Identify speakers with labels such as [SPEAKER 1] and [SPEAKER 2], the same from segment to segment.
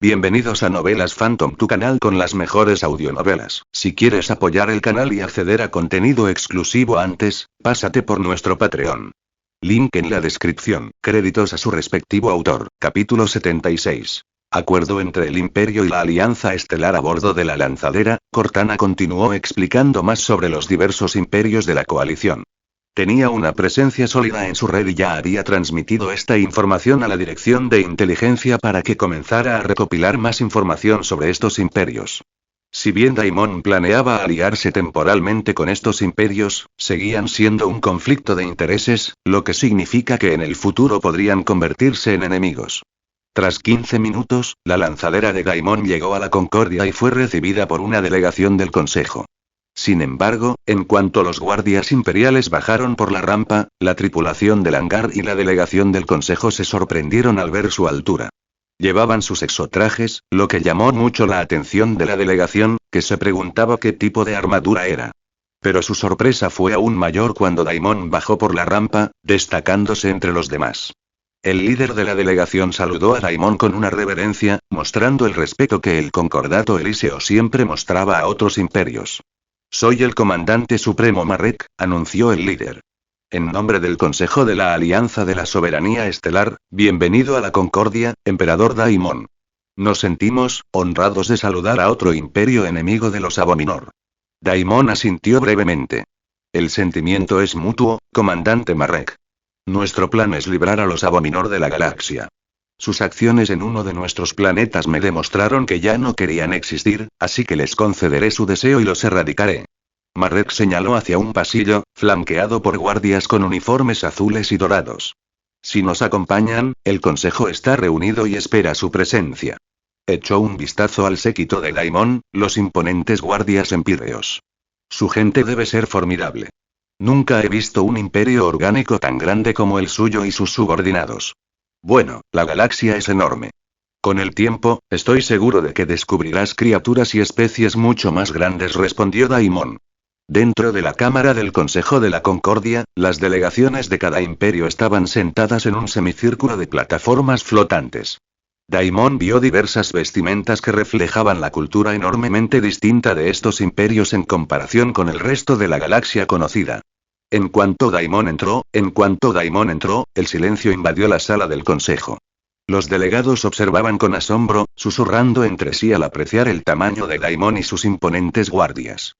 [SPEAKER 1] Bienvenidos a Novelas Phantom, tu canal con las mejores audionovelas. Si quieres apoyar el canal y acceder a contenido exclusivo antes, pásate por nuestro Patreon. Link en la descripción. Créditos a su respectivo autor. Capítulo 76. Acuerdo entre el Imperio y la Alianza Estelar a bordo de la lanzadera. Cortana continuó explicando más sobre los diversos imperios de la coalición. Tenía una presencia sólida en su red y ya había transmitido esta información a la Dirección de Inteligencia para que comenzara a recopilar más información sobre estos imperios. Si bien Daimon planeaba aliarse temporalmente con estos imperios, seguían siendo un conflicto de intereses, lo que significa que en el futuro podrían convertirse en enemigos. Tras 15 minutos, la lanzadera de Daimon llegó a la Concordia y fue recibida por una delegación del Consejo. Sin embargo, en cuanto los guardias imperiales bajaron por la rampa, la tripulación del hangar y la delegación del Consejo se sorprendieron al ver su altura. Llevaban sus exotrajes, lo que llamó mucho la atención de la delegación, que se preguntaba qué tipo de armadura era. Pero su sorpresa fue aún mayor cuando Daimon bajó por la rampa, destacándose entre los demás. El líder de la delegación saludó a Daimon con una reverencia, mostrando el respeto que el Concordato Elíseo siempre mostraba a otros imperios. «Soy el comandante supremo Marek», anunció el líder. «En nombre del Consejo de la Alianza de la Soberanía Estelar, bienvenido a la Concordia, Emperador Daimon. Nos sentimos honrados de saludar a otro imperio enemigo de los Abominor». Daimon asintió brevemente. «El sentimiento es mutuo, comandante Marek. Nuestro plan es librar a los Abominor de la galaxia. Sus acciones en uno de nuestros planetas me demostraron que ya no querían existir, así que les concederé su deseo y los erradicaré». Marek señaló hacia un pasillo, flanqueado por guardias con uniformes azules y dorados. «Si nos acompañan, el Consejo está reunido y espera su presencia». Echó un vistazo al séquito de Daimon, los imponentes guardias empíreos. «Su gente debe ser formidable. Nunca he visto un imperio orgánico tan grande como el suyo y sus subordinados. Bueno, la galaxia es enorme. Con el tiempo, estoy seguro de que descubrirás criaturas y especies mucho más grandes», respondió Daimon. Dentro de la Cámara del Consejo de la Concordia, las delegaciones de cada imperio estaban sentadas en un semicírculo de plataformas flotantes. Daimon vio diversas vestimentas que reflejaban la cultura enormemente distinta de estos imperios en comparación con el resto de la galaxia conocida. En cuanto Daimon entró, el silencio invadió la sala del Consejo. Los delegados observaban con asombro, susurrando entre sí al apreciar el tamaño de Daimon y sus imponentes guardias.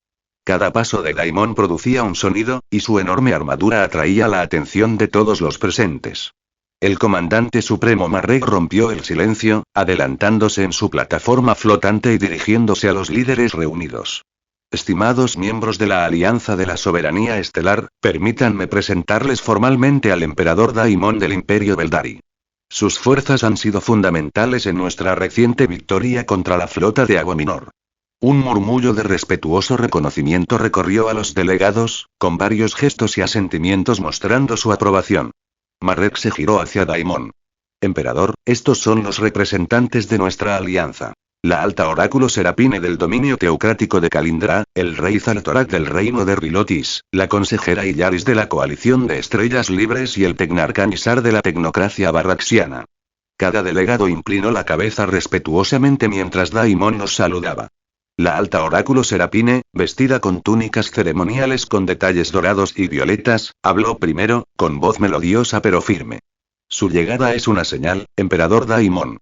[SPEAKER 1] Cada paso de Daimon producía un sonido, y su enorme armadura atraía la atención de todos los presentes. El comandante supremo Marek rompió el silencio, adelantándose en su plataforma flotante y dirigiéndose a los líderes reunidos. «Estimados miembros de la Alianza de la Soberanía Estelar, permítanme presentarles formalmente al Emperador Daimon del Imperio Beldari. Sus fuerzas han sido fundamentales en nuestra reciente victoria contra la flota de Abominor». Un murmullo de respetuoso reconocimiento recorrió a los delegados, con varios gestos y asentimientos mostrando su aprobación. Marek se giró hacia Daimon. «Emperador, estos son los representantes de nuestra alianza. La alta oráculo Serapine del dominio teocrático de Kalindra, el rey Zaltorak del reino de Rilotis, la consejera Illaris de la coalición de estrellas libres y el Tegnarca Nisar de la tecnocracia barraxiana». Cada delegado inclinó la cabeza respetuosamente mientras Daimon nos saludaba. La alta oráculo Serapine, vestida con túnicas ceremoniales con detalles dorados y violetas, habló primero, con voz melodiosa pero firme. «Su llegada es una señal, Emperador Daimon.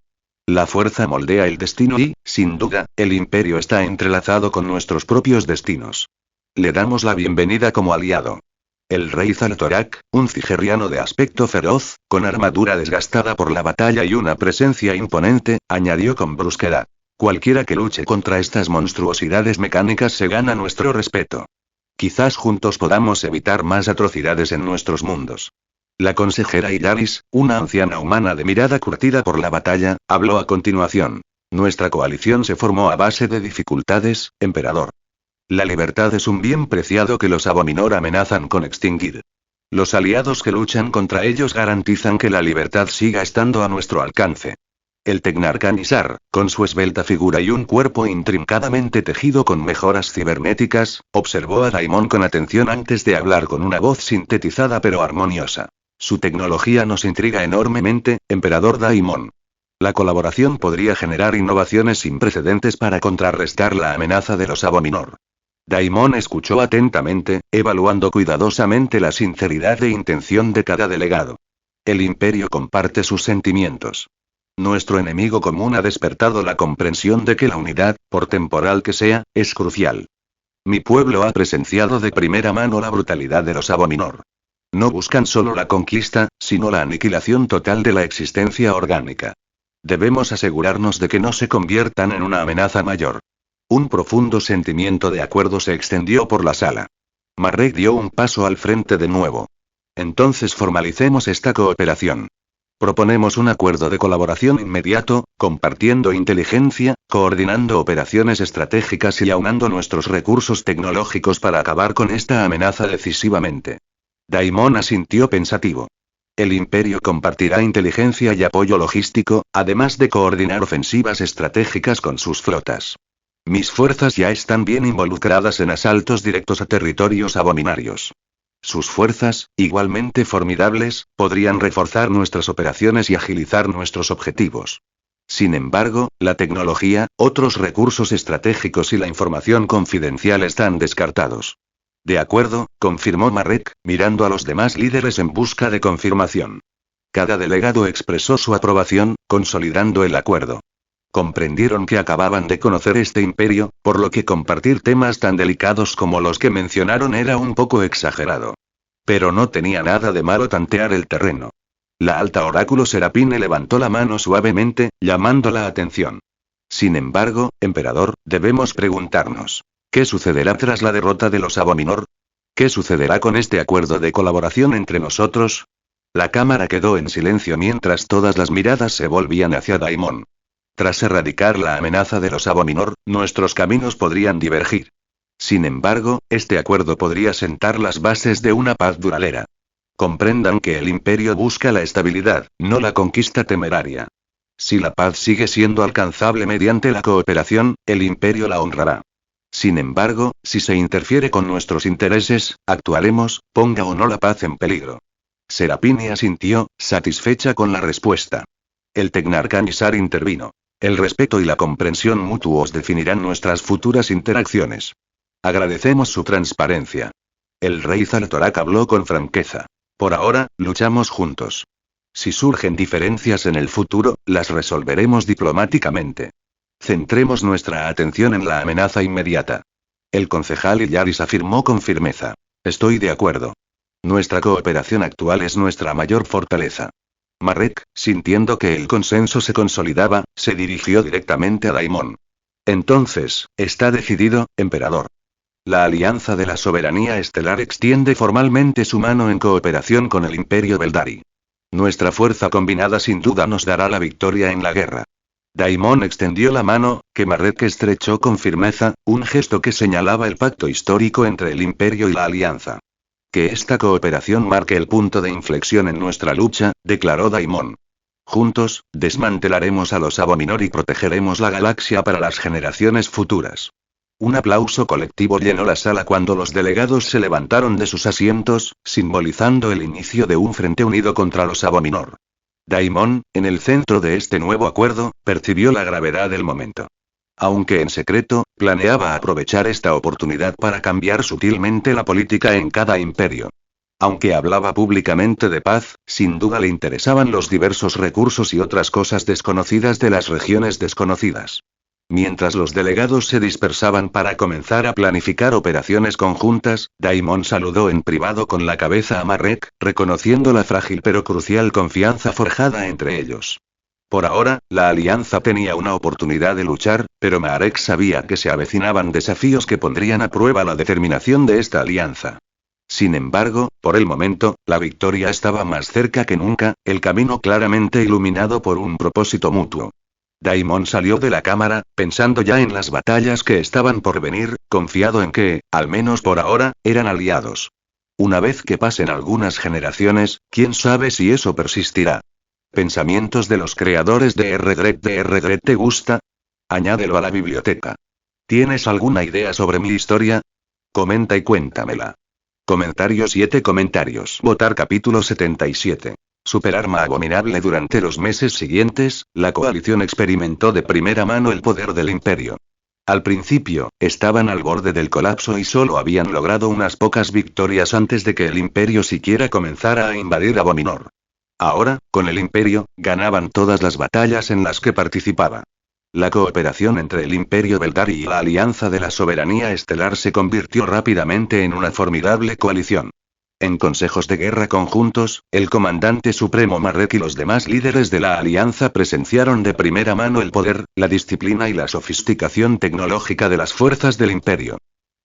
[SPEAKER 1] La fuerza moldea el destino y, sin duda, el imperio está entrelazado con nuestros propios destinos. Le damos la bienvenida como aliado». El rey Zaltorak, un cigerriano de aspecto feroz, con armadura desgastada por la batalla y una presencia imponente, añadió con brusquedad. «Cualquiera que luche contra estas monstruosidades mecánicas se gana nuestro respeto. Quizás juntos podamos evitar más atrocidades en nuestros mundos». La consejera Illaris, una anciana humana de mirada curtida por la batalla, habló a continuación. «Nuestra coalición se formó a base de dificultades, Emperador. La libertad es un bien preciado que los Abominor amenazan con extinguir. Los aliados que luchan contra ellos garantizan que la libertad siga estando a nuestro alcance». El Tegnarca Nisar, con su esbelta figura y un cuerpo intrincadamente tejido con mejoras cibernéticas, observó a Daimon con atención antes de hablar con una voz sintetizada pero armoniosa. «Su tecnología nos intriga enormemente, Emperador Daimon. La colaboración podría generar innovaciones sin precedentes para contrarrestar la amenaza de los Abominor. Daimon escuchó atentamente, evaluando cuidadosamente la sinceridad e intención de cada delegado. El Imperio comparte sus sentimientos. Nuestro enemigo común ha despertado la comprensión de que la unidad, por temporal que sea, es crucial. Mi pueblo ha presenciado de primera mano la brutalidad de los Abominor. No buscan solo la conquista, sino la aniquilación total de la existencia orgánica. Debemos asegurarnos de que no se conviertan en una amenaza mayor. Un profundo sentimiento de acuerdo se extendió por la sala. Marek dio un paso al frente de nuevo. Entonces formalicemos esta cooperación. Proponemos un acuerdo de colaboración inmediato, compartiendo inteligencia, coordinando operaciones estratégicas y aunando nuestros recursos tecnológicos para acabar con esta amenaza decisivamente. Daimon asintió pensativo. El Imperio compartirá inteligencia y apoyo logístico, además de coordinar ofensivas estratégicas con sus flotas. Mis fuerzas ya están bien involucradas en asaltos directos a territorios abominarios. Sus fuerzas, igualmente formidables, podrían reforzar nuestras operaciones y agilizar nuestros objetivos. Sin embargo, la tecnología, otros recursos estratégicos y la información confidencial están descartados. De acuerdo, confirmó Marek, mirando a los demás líderes en busca de confirmación. Cada delegado expresó su aprobación, consolidando el acuerdo. Comprendieron que acababan de conocer este imperio, por lo que compartir temas tan delicados como los que mencionaron era un poco exagerado. Pero no tenía nada de malo tantear el terreno. La alta oráculo Serapine levantó la mano suavemente, llamando la atención. Sin embargo, emperador, debemos preguntarnos. ¿Qué sucederá tras la derrota de los Abominor? ¿Qué sucederá con este acuerdo de colaboración entre nosotros? La cámara quedó en silencio mientras todas las miradas se volvían hacia Daimon. Tras erradicar la amenaza de los Abominor, nuestros caminos podrían divergir. Sin embargo, este acuerdo podría sentar las bases de una paz duradera. Comprendan que el Imperio busca la estabilidad, no la conquista temeraria. Si la paz sigue siendo alcanzable mediante la cooperación, el Imperio la honrará. Sin embargo, si se interfiere con nuestros intereses, actuaremos, ponga o no la paz en peligro. Serapine asintió, satisfecha con la respuesta. El Tecnarca Nisar intervino. El respeto y la comprensión mutuos definirán nuestras futuras interacciones. Agradecemos su transparencia. El rey Zaltorak habló con franqueza. Por ahora, luchamos juntos. Si surgen diferencias en el futuro, las resolveremos diplomáticamente. Centremos nuestra atención en la amenaza inmediata. El concejal Illaris afirmó con firmeza. Estoy de acuerdo. Nuestra cooperación actual es nuestra mayor fortaleza. Marek, sintiendo que el consenso se consolidaba, se dirigió directamente a Daimon. Entonces, está decidido, emperador. La Alianza de la Soberanía Estelar extiende formalmente su mano en cooperación con el Imperio Beldari. Nuestra fuerza combinada sin duda nos dará la victoria en la guerra. Daimon extendió la mano, que Marek estrechó con firmeza, un gesto que señalaba el pacto histórico entre el Imperio y la Alianza. Que esta cooperación marque el punto de inflexión en nuestra lucha, declaró Daimon. Juntos, desmantelaremos a los Abominor y protegeremos la galaxia para las generaciones futuras. Un aplauso colectivo llenó la sala cuando los delegados se levantaron de sus asientos, simbolizando el inicio de un frente unido contra los Abominor. Daimon, en el centro de este nuevo acuerdo, percibió la gravedad del momento. Aunque en secreto, planeaba aprovechar esta oportunidad para cambiar sutilmente la política en cada imperio. Aunque hablaba públicamente de paz, sin duda le interesaban los diversos recursos y otras cosas desconocidas de las regiones desconocidas. Mientras los delegados se dispersaban para comenzar a planificar operaciones conjuntas, Daimon saludó en privado con la cabeza a Marek, reconociendo la frágil pero crucial confianza forjada entre ellos. Por ahora, la alianza tenía una oportunidad de luchar, pero Marek sabía que se avecinaban desafíos que pondrían a prueba la determinación de esta alianza. Sin embargo, por el momento, la victoria estaba más cerca que nunca, el camino claramente iluminado por un propósito mutuo. Daimon salió de la cámara, pensando ya en las batallas que estaban por venir, confiado en que, al menos por ahora, eran aliados. Una vez que pasen algunas generaciones, quién sabe si eso persistirá. ¿Pensamientos de los creadores de R-Dredd te gusta? Añádelo a la biblioteca. ¿Tienes alguna idea sobre mi historia? Comenta y cuéntamela. Comentario 7 comentarios. Votar capítulo 77. Superarma abominable. Durante los meses siguientes, la coalición experimentó de primera mano el poder del Imperio. Al principio, estaban al borde del colapso y solo habían logrado unas pocas victorias antes de que el Imperio siquiera comenzara a invadir Abominor. Ahora, con el Imperio, ganaban todas las batallas en las que participaba. La cooperación entre el Imperio Beldari y la Alianza de la Soberanía Estelar se convirtió rápidamente en una formidable coalición. En consejos de guerra conjuntos, el comandante supremo Marek y los demás líderes de la Alianza presenciaron de primera mano el poder, la disciplina y la sofisticación tecnológica de las fuerzas del Imperio.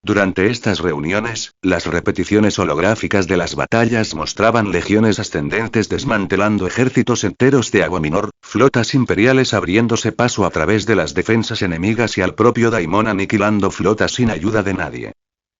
[SPEAKER 1] Durante estas reuniones, las repeticiones holográficas de las batallas mostraban legiones ascendentes desmantelando ejércitos enteros de Abominor, flotas imperiales abriéndose paso a través de las defensas enemigas y al propio Daimon aniquilando flotas sin ayuda de nadie.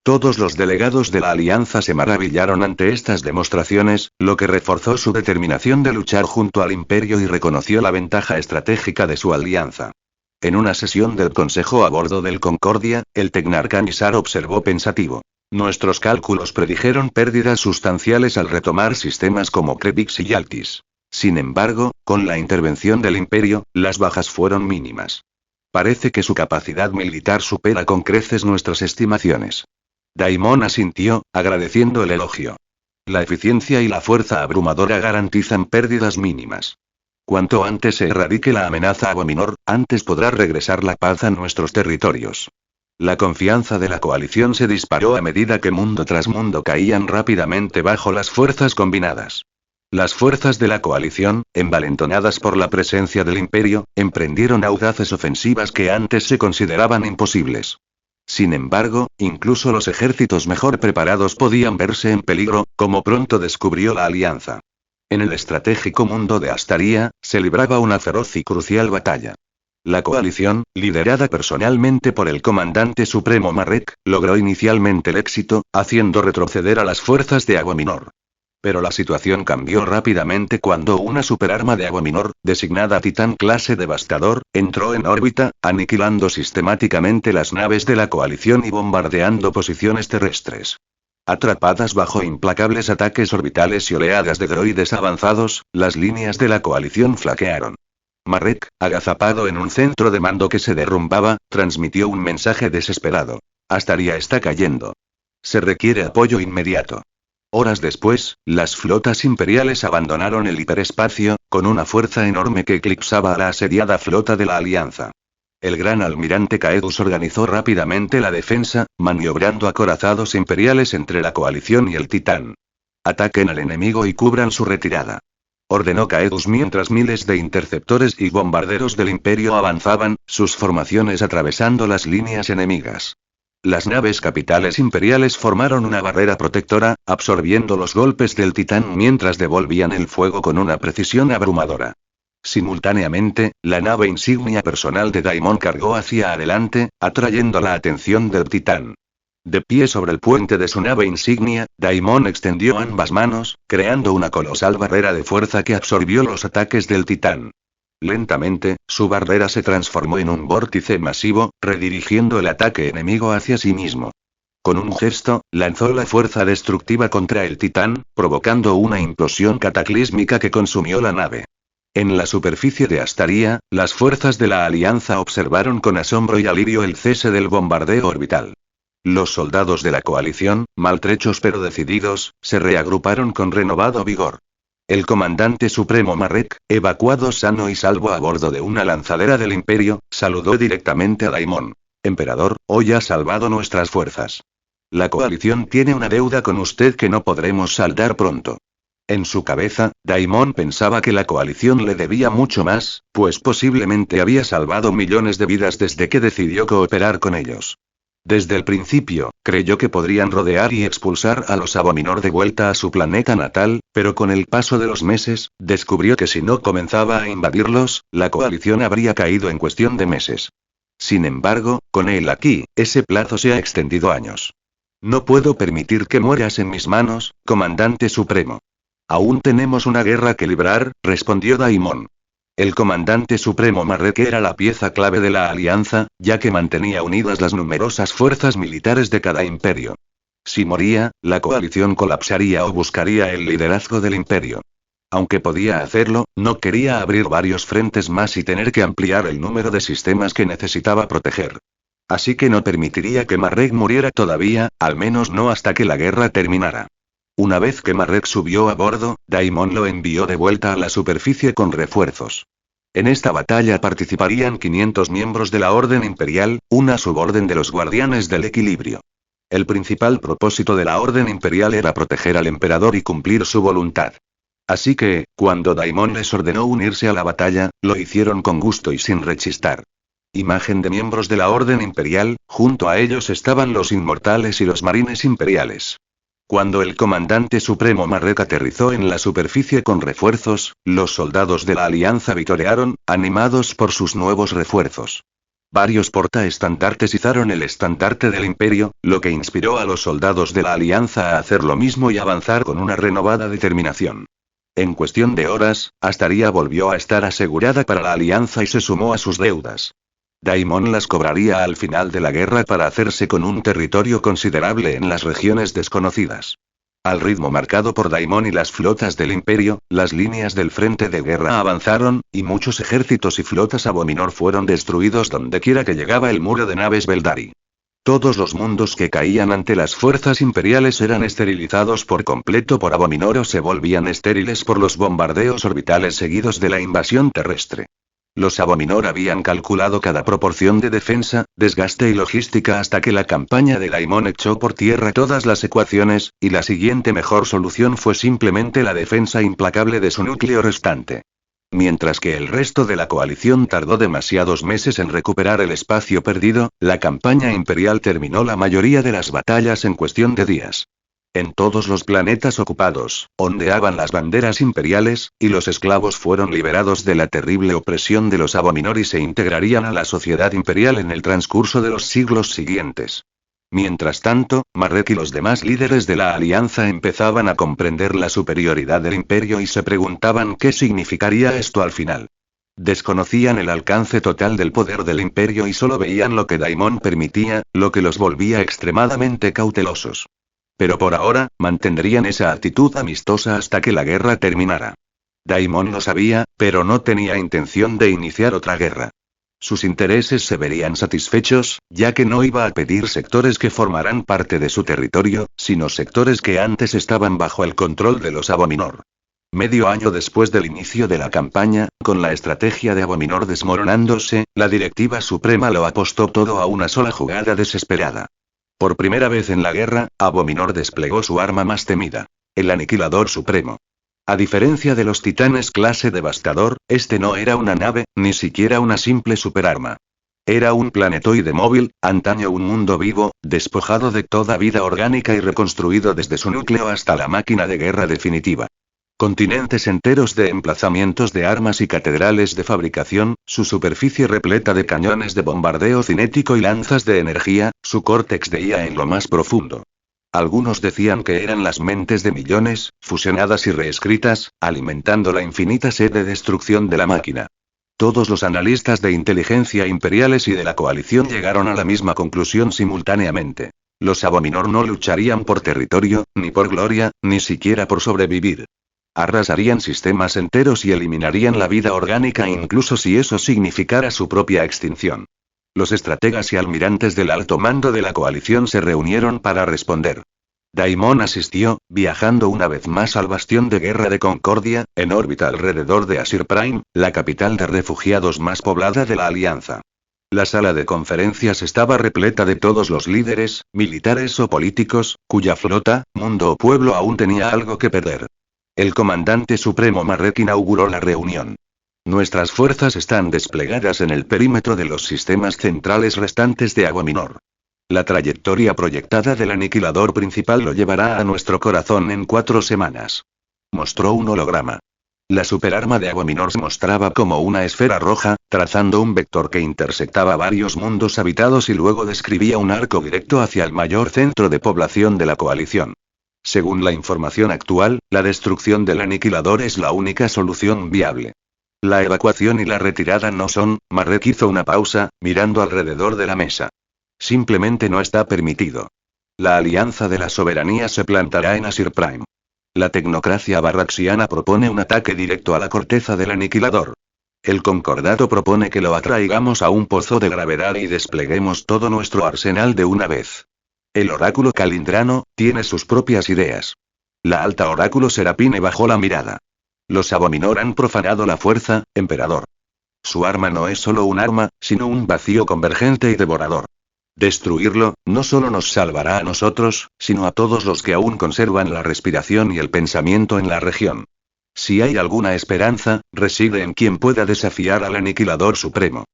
[SPEAKER 1] Todos los delegados de la Alianza se maravillaron ante estas demostraciones, lo que reforzó su determinación de luchar junto al Imperio y reconoció la ventaja estratégica de su alianza. En una sesión del Consejo a bordo del Concordia, el Tecnarca Nisar observó pensativo. Nuestros cálculos predijeron pérdidas sustanciales al retomar sistemas como Krebix y Yaltis. Sin embargo, con la intervención del Imperio, las bajas fueron mínimas. Parece que su capacidad militar supera con creces nuestras estimaciones. Daimon asintió, agradeciendo el elogio. La eficiencia y la fuerza abrumadora garantizan pérdidas mínimas. Cuanto antes se erradique la amenaza Abominor, antes podrá regresar la paz a nuestros territorios. La confianza de la coalición se disparó a medida que mundo tras mundo caían rápidamente bajo las fuerzas combinadas. Las fuerzas de la coalición, envalentonadas por la presencia del Imperio, emprendieron audaces ofensivas que antes se consideraban imposibles. Sin embargo, incluso los ejércitos mejor preparados podían verse en peligro, como pronto descubrió la Alianza. En el estratégico mundo de Astaria, se libraba una feroz y crucial batalla. La coalición, liderada personalmente por el comandante supremo Marek, logró inicialmente el éxito, haciendo retroceder a las fuerzas de Abominor. Pero la situación cambió rápidamente cuando una superarma de Abominor, designada Titán clase Devastador, entró en órbita, aniquilando sistemáticamente las naves de la coalición y bombardeando posiciones terrestres. Atrapadas bajo implacables ataques orbitales y oleadas de droides avanzados, las líneas de la coalición flaquearon. Marek, agazapado en un centro de mando que se derrumbaba, transmitió un mensaje desesperado. Astaria está cayendo. Se requiere apoyo inmediato. Horas después, las flotas imperiales abandonaron el hiperespacio, con una fuerza enorme que eclipsaba a la asediada flota de la Alianza. El gran almirante Caedus organizó rápidamente la defensa, maniobrando acorazados imperiales entre la coalición y el Titán. Ataquen al enemigo y cubran su retirada. Ordenó Caedus mientras miles de interceptores y bombarderos del Imperio avanzaban, sus formaciones atravesando las líneas enemigas. Las naves capitales imperiales formaron una barrera protectora, absorbiendo los golpes del Titán mientras devolvían el fuego con una precisión abrumadora. Simultáneamente, la nave insignia personal de Daimon cargó hacia adelante, atrayendo la atención del Titán. De pie sobre el puente de su nave insignia, Daimon extendió ambas manos, creando una colosal barrera de fuerza que absorbió los ataques del Titán. Lentamente, su barrera se transformó en un vórtice masivo, redirigiendo el ataque enemigo hacia sí mismo. Con un gesto, lanzó la fuerza destructiva contra el Titán, provocando una implosión cataclísmica que consumió la nave. En la superficie de Astaria, las fuerzas de la Alianza observaron con asombro y alivio el cese del bombardeo orbital. Los soldados de la coalición, maltrechos pero decididos, se reagruparon con renovado vigor. El comandante supremo Marek, evacuado sano y salvo a bordo de una lanzadera del Imperio, saludó directamente a Daimon. Emperador, hoy ha salvado nuestras fuerzas. La coalición tiene una deuda con usted que no podremos saldar pronto. En su cabeza, Daimon pensaba que la coalición le debía mucho más, pues posiblemente había salvado millones de vidas desde que decidió cooperar con ellos. Desde el principio, creyó que podrían rodear y expulsar a los Abominor de vuelta a su planeta natal, pero con el paso de los meses, descubrió que si no comenzaba a invadirlos, la coalición habría caído en cuestión de meses. Sin embargo, con él aquí, ese plazo se ha extendido años. No puedo permitir que mueras en mis manos, comandante supremo. Aún tenemos una guerra que librar, respondió Daimon. El comandante supremo Marek era la pieza clave de la alianza, ya que mantenía unidas las numerosas fuerzas militares de cada imperio. Si moría, la coalición colapsaría o buscaría el liderazgo del imperio. Aunque podía hacerlo, no quería abrir varios frentes más y tener que ampliar el número de sistemas que necesitaba proteger. Así que no permitiría que Marek muriera todavía, al menos no hasta que la guerra terminara. Una vez que Marek subió a bordo, Daimon lo envió de vuelta a la superficie con refuerzos. En esta batalla participarían 500 miembros de la Orden Imperial, una suborden de los Guardianes del Equilibrio. El principal propósito de la Orden Imperial era proteger al emperador y cumplir su voluntad. Así que, cuando Daimon les ordenó unirse a la batalla, lo hicieron con gusto y sin rechistar. Imagen de miembros de la Orden Imperial, junto a ellos estaban los Inmortales y los Marines Imperiales. Cuando el comandante supremo Marek aterrizó en la superficie con refuerzos, los soldados de la Alianza vitorearon, animados por sus nuevos refuerzos. Varios portaestandartes izaron el estandarte del Imperio, lo que inspiró a los soldados de la Alianza a hacer lo mismo y avanzar con una renovada determinación. En cuestión de horas, Astaria volvió a estar asegurada para la Alianza y se sumó a sus deudas. Daimon las cobraría al final de la guerra para hacerse con un territorio considerable en las regiones desconocidas. Al ritmo marcado por Daimon y las flotas del Imperio, las líneas del frente de guerra avanzaron, y muchos ejércitos y flotas Abominor fueron destruidos dondequiera que llegaba el muro de naves Beldari. Todos los mundos que caían ante las fuerzas imperiales eran esterilizados por completo por Abominor o se volvían estériles por los bombardeos orbitales seguidos de la invasión terrestre. Los Abominor habían calculado cada proporción de defensa, desgaste y logística hasta que la campaña de Daimon echó por tierra todas las ecuaciones, y la siguiente mejor solución fue simplemente la defensa implacable de su núcleo restante. Mientras que el resto de la coalición tardó demasiados meses en recuperar el espacio perdido, la campaña imperial terminó la mayoría de las batallas en cuestión de días. En todos los planetas ocupados, ondeaban las banderas imperiales, y los esclavos fueron liberados de la terrible opresión de los Abominor y se integrarían a la sociedad imperial en el transcurso de los siglos siguientes. Mientras tanto, Marek y los demás líderes de la Alianza empezaban a comprender la superioridad del Imperio y se preguntaban qué significaría esto al final. Desconocían el alcance total del poder del Imperio y solo veían lo que Daimon permitía, lo que los volvía extremadamente cautelosos. Pero por ahora, mantendrían esa actitud amistosa hasta que la guerra terminara. Daimon lo sabía, pero no tenía intención de iniciar otra guerra. Sus intereses se verían satisfechos, ya que no iba a pedir sectores que formarán parte de su territorio, sino sectores que antes estaban bajo el control de los Abominor. Medio año después del inicio de la campaña, con la estrategia de Abominor desmoronándose, la Directiva Suprema lo apostó todo a una sola jugada desesperada. Por primera vez en la guerra, Abominor desplegó su arma más temida: el Aniquilador Supremo. A diferencia de los titanes clase Devastador, este no era una nave, ni siquiera una simple superarma. Era un planetoide móvil, antaño un mundo vivo, despojado de toda vida orgánica y reconstruido desde su núcleo hasta la máquina de guerra definitiva. Continentes enteros de emplazamientos de armas y catedrales de fabricación, su superficie repleta de cañones de bombardeo cinético y lanzas de energía, su córtex de IA en lo más profundo. Algunos decían que eran las mentes de millones, fusionadas y reescritas, alimentando la infinita sed de destrucción de la máquina. Todos los analistas de inteligencia imperiales y de la coalición llegaron a la misma conclusión simultáneamente. Los Abominor no lucharían por territorio, ni por gloria, ni siquiera por sobrevivir. Arrasarían sistemas enteros y eliminarían la vida orgánica incluso si eso significara su propia extinción. Los estrategas y almirantes del alto mando de la coalición se reunieron para responder. Daimon asistió, viajando una vez más al bastión de guerra de Concordia, en órbita alrededor de Asir Prime, la capital de refugiados más poblada de la Alianza. La sala de conferencias estaba repleta de todos los líderes, militares o políticos, cuya flota, mundo o pueblo aún tenía algo que perder. El comandante supremo Marek inauguró la reunión. Nuestras fuerzas están desplegadas en el perímetro de los sistemas centrales restantes de Abominor. La trayectoria proyectada del aniquilador principal lo llevará a nuestro corazón en 4 semanas. Mostró un holograma. La superarma de Abominor se mostraba como una esfera roja, trazando un vector que intersectaba varios mundos habitados y luego describía un arco directo hacia el mayor centro de población de la coalición. Según la información actual, la destrucción del aniquilador es la única solución viable. La evacuación y la retirada no son. Marek hizo una pausa, mirando alrededor de la mesa. Simplemente no está permitido. La alianza de la soberanía se plantará en Asir Prime. La tecnocracia barraxiana propone un ataque directo a la corteza del aniquilador. El concordato propone que lo atraigamos a un pozo de gravedad y despleguemos todo nuestro arsenal de una vez. El oráculo calindrano tiene sus propias ideas. La alta oráculo Serapine bajó la mirada. Los Abominor han profanado la fuerza, emperador. Su arma no es solo un arma, sino un vacío convergente y devorador. Destruirlo, no solo nos salvará a nosotros, sino a todos los que aún conservan la respiración y el pensamiento en la región. Si hay alguna esperanza, reside en quien pueda desafiar al Aniquilador Supremo.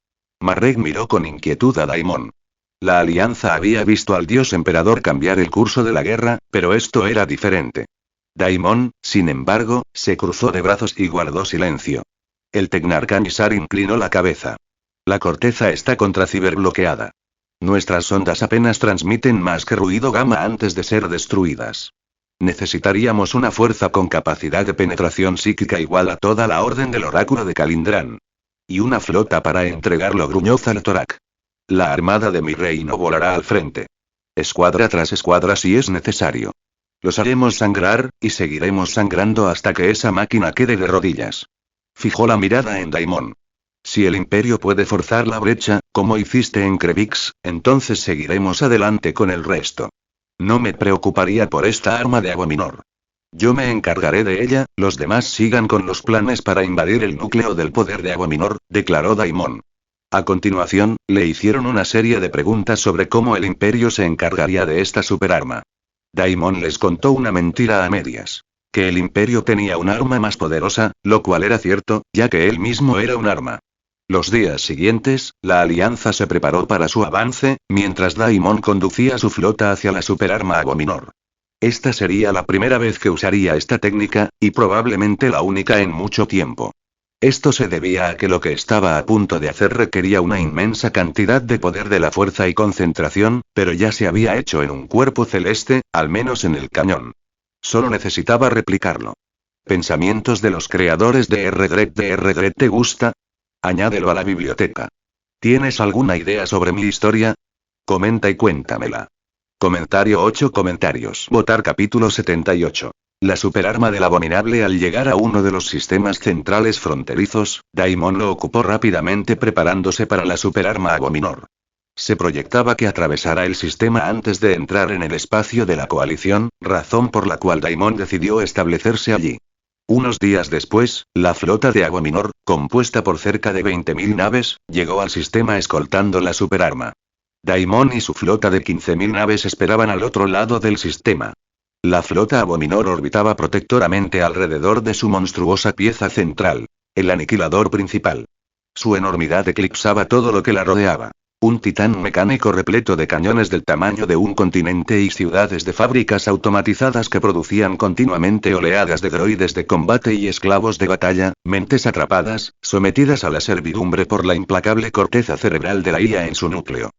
[SPEAKER 1] Marek miró con inquietud a Daimon. La alianza había visto al dios emperador cambiar el curso de la guerra, pero esto era diferente. Daimon, sin embargo, se cruzó de brazos y guardó silencio. El Tecnarca Nisar inclinó la cabeza. La corteza está contraciberbloqueada. Nuestras ondas apenas transmiten más que ruido gamma antes de ser destruidas. Necesitaríamos una fuerza con capacidad de penetración psíquica igual a toda la orden del oráculo de Kalindran. Y una flota para entregarlo, gruñó Zaltorak. La armada de mi reino volará al frente. Escuadra tras escuadra si es necesario. Los haremos sangrar, y seguiremos sangrando hasta que esa máquina quede de rodillas. Fijó la mirada en Daimon. Si el Imperio puede forzar la brecha, como hiciste en Krevix, entonces seguiremos adelante con el resto. No me preocuparía por esta arma de Abominor. Yo me encargaré de ella, los demás sigan con los planes para invadir el núcleo del poder de Abominor, declaró Daimon. A continuación, le hicieron una serie de preguntas sobre cómo el Imperio se encargaría de esta superarma. Daimon les contó una mentira a medias. Que el Imperio tenía un arma más poderosa, lo cual era cierto, ya que él mismo era un arma. Los días siguientes, la alianza se preparó para su avance, mientras Daimon conducía su flota hacia la superarma Abominor. Esta sería la primera vez que usaría esta técnica, y probablemente la única en mucho tiempo. Esto se debía a que lo que estaba a punto de hacer requería una inmensa cantidad de poder de la fuerza y concentración, pero ya se había hecho en un cuerpo celeste, al menos en el cañón. Solo necesitaba replicarlo. Pensamientos de los creadores de R-Dredd. ¿Te gusta? Añádelo a la biblioteca. ¿Tienes alguna idea sobre mi historia? Comenta y cuéntamela. Comentario 8 comentarios. Votar capítulo 78. La superarma del abominable. Al llegar a uno de los sistemas centrales fronterizos, Daimon lo ocupó rápidamente preparándose para la superarma Abominor. Se proyectaba que atravesara el sistema antes de entrar en el espacio de la coalición, razón por la cual Daimon decidió establecerse allí. Unos días después, la flota de Abominor, compuesta por cerca de 20.000 naves, llegó al sistema escoltando la superarma. Daimon y su flota de 15.000 naves esperaban al otro lado del sistema. La flota Abominor orbitaba protectoramente alrededor de su monstruosa pieza central, el aniquilador principal. Su enormidad eclipsaba todo lo que la rodeaba. Un titán mecánico repleto de cañones del tamaño de un continente y ciudades de fábricas automatizadas que producían continuamente oleadas de droides de combate y esclavos de batalla, mentes atrapadas, sometidas a la servidumbre por la implacable corteza cerebral de la IA en su núcleo.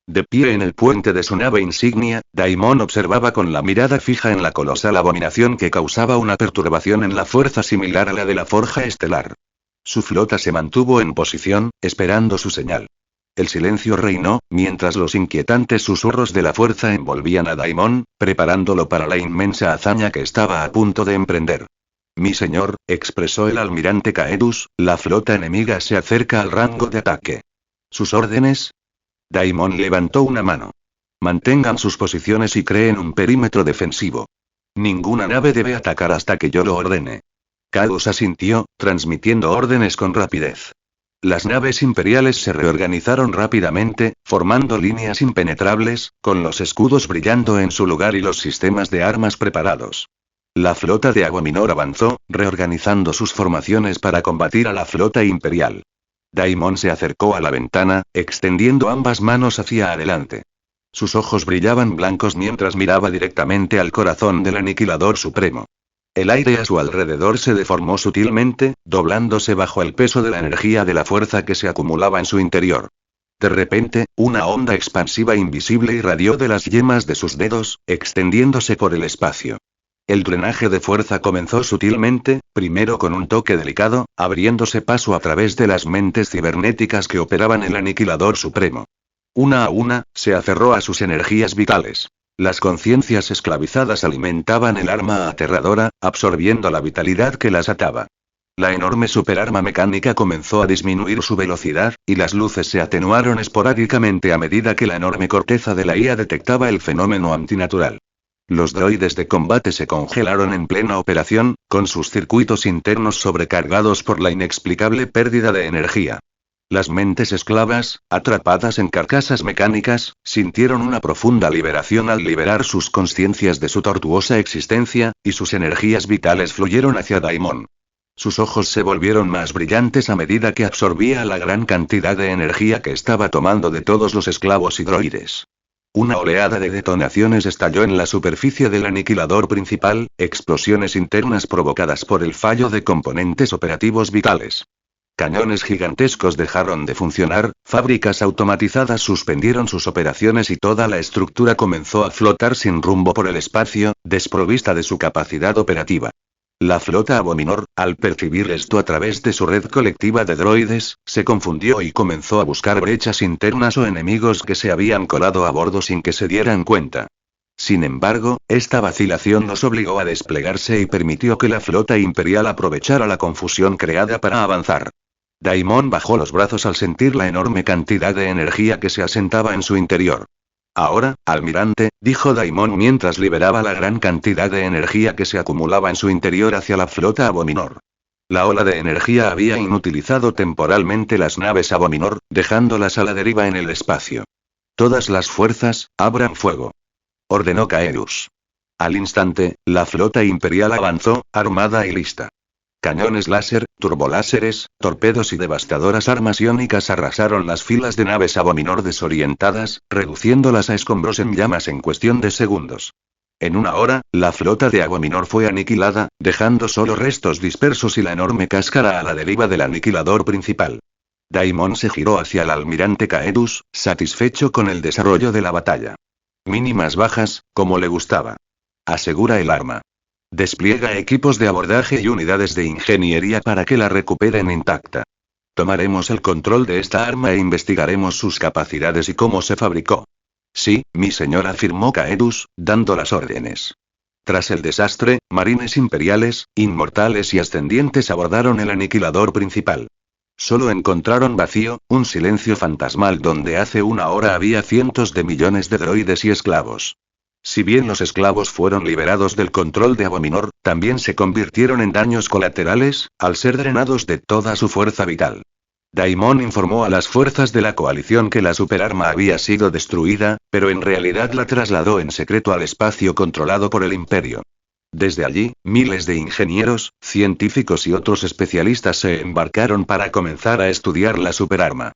[SPEAKER 1] De pie en el puente de su nave insignia, Daimon observaba con la mirada fija en la colosal abominación que causaba una perturbación en la fuerza similar a la de la forja estelar. Su flota se mantuvo en posición, esperando su señal. El silencio reinó, mientras los inquietantes susurros de la fuerza envolvían a Daimon, preparándolo para la inmensa hazaña que estaba a punto de emprender. Mi señor, expresó el almirante Caedus, la flota enemiga se acerca al rango de ataque. ¿Sus órdenes? Daimon levantó una mano. Mantengan sus posiciones y creen un perímetro defensivo. Ninguna nave debe atacar hasta que yo lo ordene. Caedus asintió, transmitiendo órdenes con rapidez. Las naves imperiales se reorganizaron rápidamente, formando líneas impenetrables, con los escudos brillando en su lugar y los sistemas de armas preparados. La flota de Abominor avanzó, reorganizando sus formaciones para combatir a la flota imperial. Daimon se acercó a la ventana, extendiendo ambas manos hacia adelante. Sus ojos brillaban blancos mientras miraba directamente al corazón del Aniquilador Supremo. El aire a su alrededor se deformó sutilmente, doblándose bajo el peso de la energía de la fuerza que se acumulaba en su interior. De repente, una onda expansiva invisible irradió de las yemas de sus dedos, extendiéndose por el espacio. El drenaje de fuerza comenzó sutilmente, primero con un toque delicado, abriéndose paso a través de las mentes cibernéticas que operaban el Aniquilador Supremo. Una a una, se aferró a sus energías vitales. Las conciencias esclavizadas alimentaban el arma aterradora, absorbiendo la vitalidad que las ataba. La enorme superarma mecánica comenzó a disminuir su velocidad, y las luces se atenuaron esporádicamente a medida que la enorme corteza de la IA detectaba el fenómeno antinatural. Los droides de combate se congelaron en plena operación, con sus circuitos internos sobrecargados por la inexplicable pérdida de energía. Las mentes esclavas, atrapadas en carcasas mecánicas, sintieron una profunda liberación al liberar sus conciencias de su tortuosa existencia, y sus energías vitales fluyeron hacia Daimon. Sus ojos se volvieron más brillantes a medida que absorbía la gran cantidad de energía que estaba tomando de todos los esclavos y droides. Una oleada de detonaciones estalló en la superficie del aniquilador principal, explosiones internas provocadas por el fallo de componentes operativos vitales. Cañones gigantescos dejaron de funcionar, fábricas automatizadas suspendieron sus operaciones y toda la estructura comenzó a flotar sin rumbo por el espacio, desprovista de su capacidad operativa. La flota Abominor, al percibir esto a través de su red colectiva de droides, se confundió y comenzó a buscar brechas internas o enemigos que se habían colado a bordo sin que se dieran cuenta. Sin embargo, esta vacilación los obligó a desplegarse y permitió que la flota imperial aprovechara la confusión creada para avanzar. Daimon bajó los brazos al sentir la enorme cantidad de energía que se asentaba en su interior. Ahora, almirante, dijo Daimon mientras liberaba la gran cantidad de energía que se acumulaba en su interior hacia la flota Abominor. La ola de energía había inutilizado temporalmente las naves Abominor, dejándolas a la deriva en el espacio. Todas las fuerzas, abran fuego, ordenó Caedus. Al instante, la flota imperial avanzó, armada y lista. Cañones láser, turboláseres, torpedos y devastadoras armas iónicas arrasaron las filas de naves Abominor desorientadas, reduciéndolas a escombros en llamas en cuestión de segundos. En una hora, la flota de Abominor fue aniquilada, dejando solo restos dispersos y la enorme cáscara a la deriva del aniquilador principal. Daimon se giró hacia el almirante Caedus, satisfecho con el desarrollo de la batalla. Mínimas bajas, como le gustaba. Asegura el arma. Despliega equipos de abordaje y unidades de ingeniería para que la recuperen intacta. Tomaremos el control de esta arma e investigaremos sus capacidades y cómo se fabricó. Sí, mi señor, afirmó Caedus, dando las órdenes. Tras el desastre, marines imperiales, inmortales y ascendientes abordaron el aniquilador principal. Solo encontraron vacío, un silencio fantasmal donde hace una hora había cientos de millones de droides y esclavos. Si bien los esclavos fueron liberados del control de Abominor, también se convirtieron en daños colaterales, al ser drenados de toda su fuerza vital. Daimon informó a las fuerzas de la coalición que la superarma había sido destruida, pero en realidad la trasladó en secreto al espacio controlado por el Imperio. Desde allí, miles de ingenieros, científicos y otros especialistas se embarcaron para comenzar a estudiar la superarma.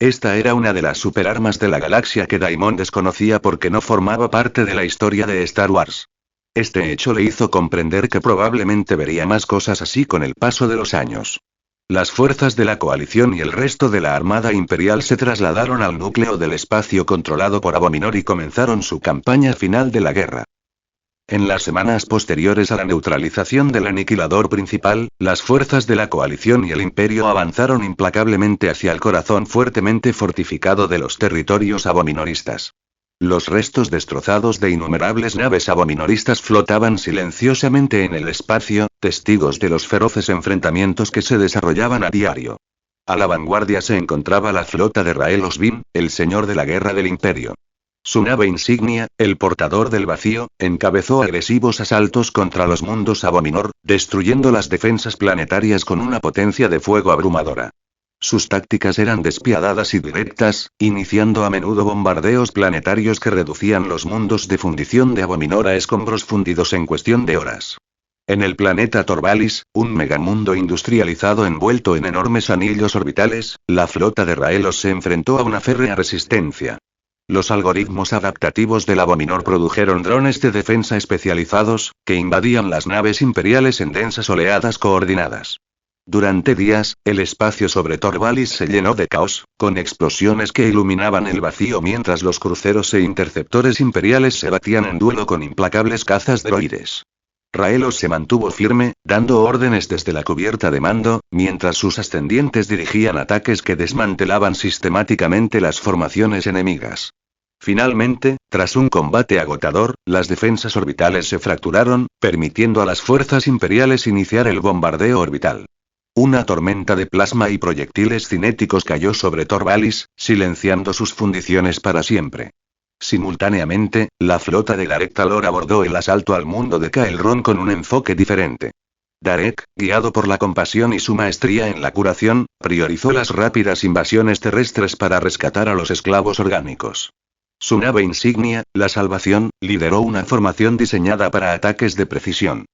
[SPEAKER 1] Esta era una de las superarmas de la galaxia que Daimon desconocía porque no formaba parte de la historia de Star Wars. Este hecho le hizo comprender que probablemente vería más cosas así con el paso de los años. Las fuerzas de la coalición y el resto de la Armada Imperial se trasladaron al núcleo del espacio controlado por Abominor y comenzaron su campaña final de la guerra. En las semanas posteriores a la neutralización del aniquilador principal, las fuerzas de la coalición y el Imperio avanzaron implacablemente hacia el corazón fuertemente fortificado de los territorios abominoristas. Los restos destrozados de innumerables naves abominoristas flotaban silenciosamente en el espacio, testigos de los feroces enfrentamientos que se desarrollaban a diario. A la vanguardia se encontraba la flota de Rael Osbin, el señor de la guerra del Imperio. Su nave insignia, el portador del vacío, encabezó agresivos asaltos contra los mundos Abominor, destruyendo las defensas planetarias con una potencia de fuego abrumadora. Sus tácticas eran despiadadas y directas, iniciando a menudo bombardeos planetarios que reducían los mundos de fundición de Abominor a escombros fundidos en cuestión de horas. En el planeta Torvalis, un megamundo industrializado envuelto en enormes anillos orbitales, la flota de Raelos se enfrentó a una férrea resistencia. Los algoritmos adaptativos del Abominor produjeron drones de defensa especializados, que invadían las naves imperiales en densas oleadas coordinadas. Durante días, el espacio sobre Torvalis se llenó de caos, con explosiones que iluminaban el vacío mientras los cruceros e interceptores imperiales se batían en duelo con implacables cazas droides. Raelos se mantuvo firme, dando órdenes desde la cubierta de mando, mientras sus ascendientes dirigían ataques que desmantelaban sistemáticamente las formaciones enemigas. Finalmente, tras un combate agotador, las defensas orbitales se fracturaron, permitiendo a las fuerzas imperiales iniciar el bombardeo orbital. Una tormenta de plasma y proyectiles cinéticos cayó sobre Torvalis, silenciando sus fundiciones para siempre. Simultáneamente, la flota de Darek Talor abordó el asalto al mundo de Kael'Ron con un enfoque diferente. Darek, guiado por la compasión y su maestría en la curación, priorizó las rápidas invasiones terrestres para rescatar a los esclavos orgánicos. Su nave insignia, la Salvación, lideró una formación diseñada para ataques de precisión.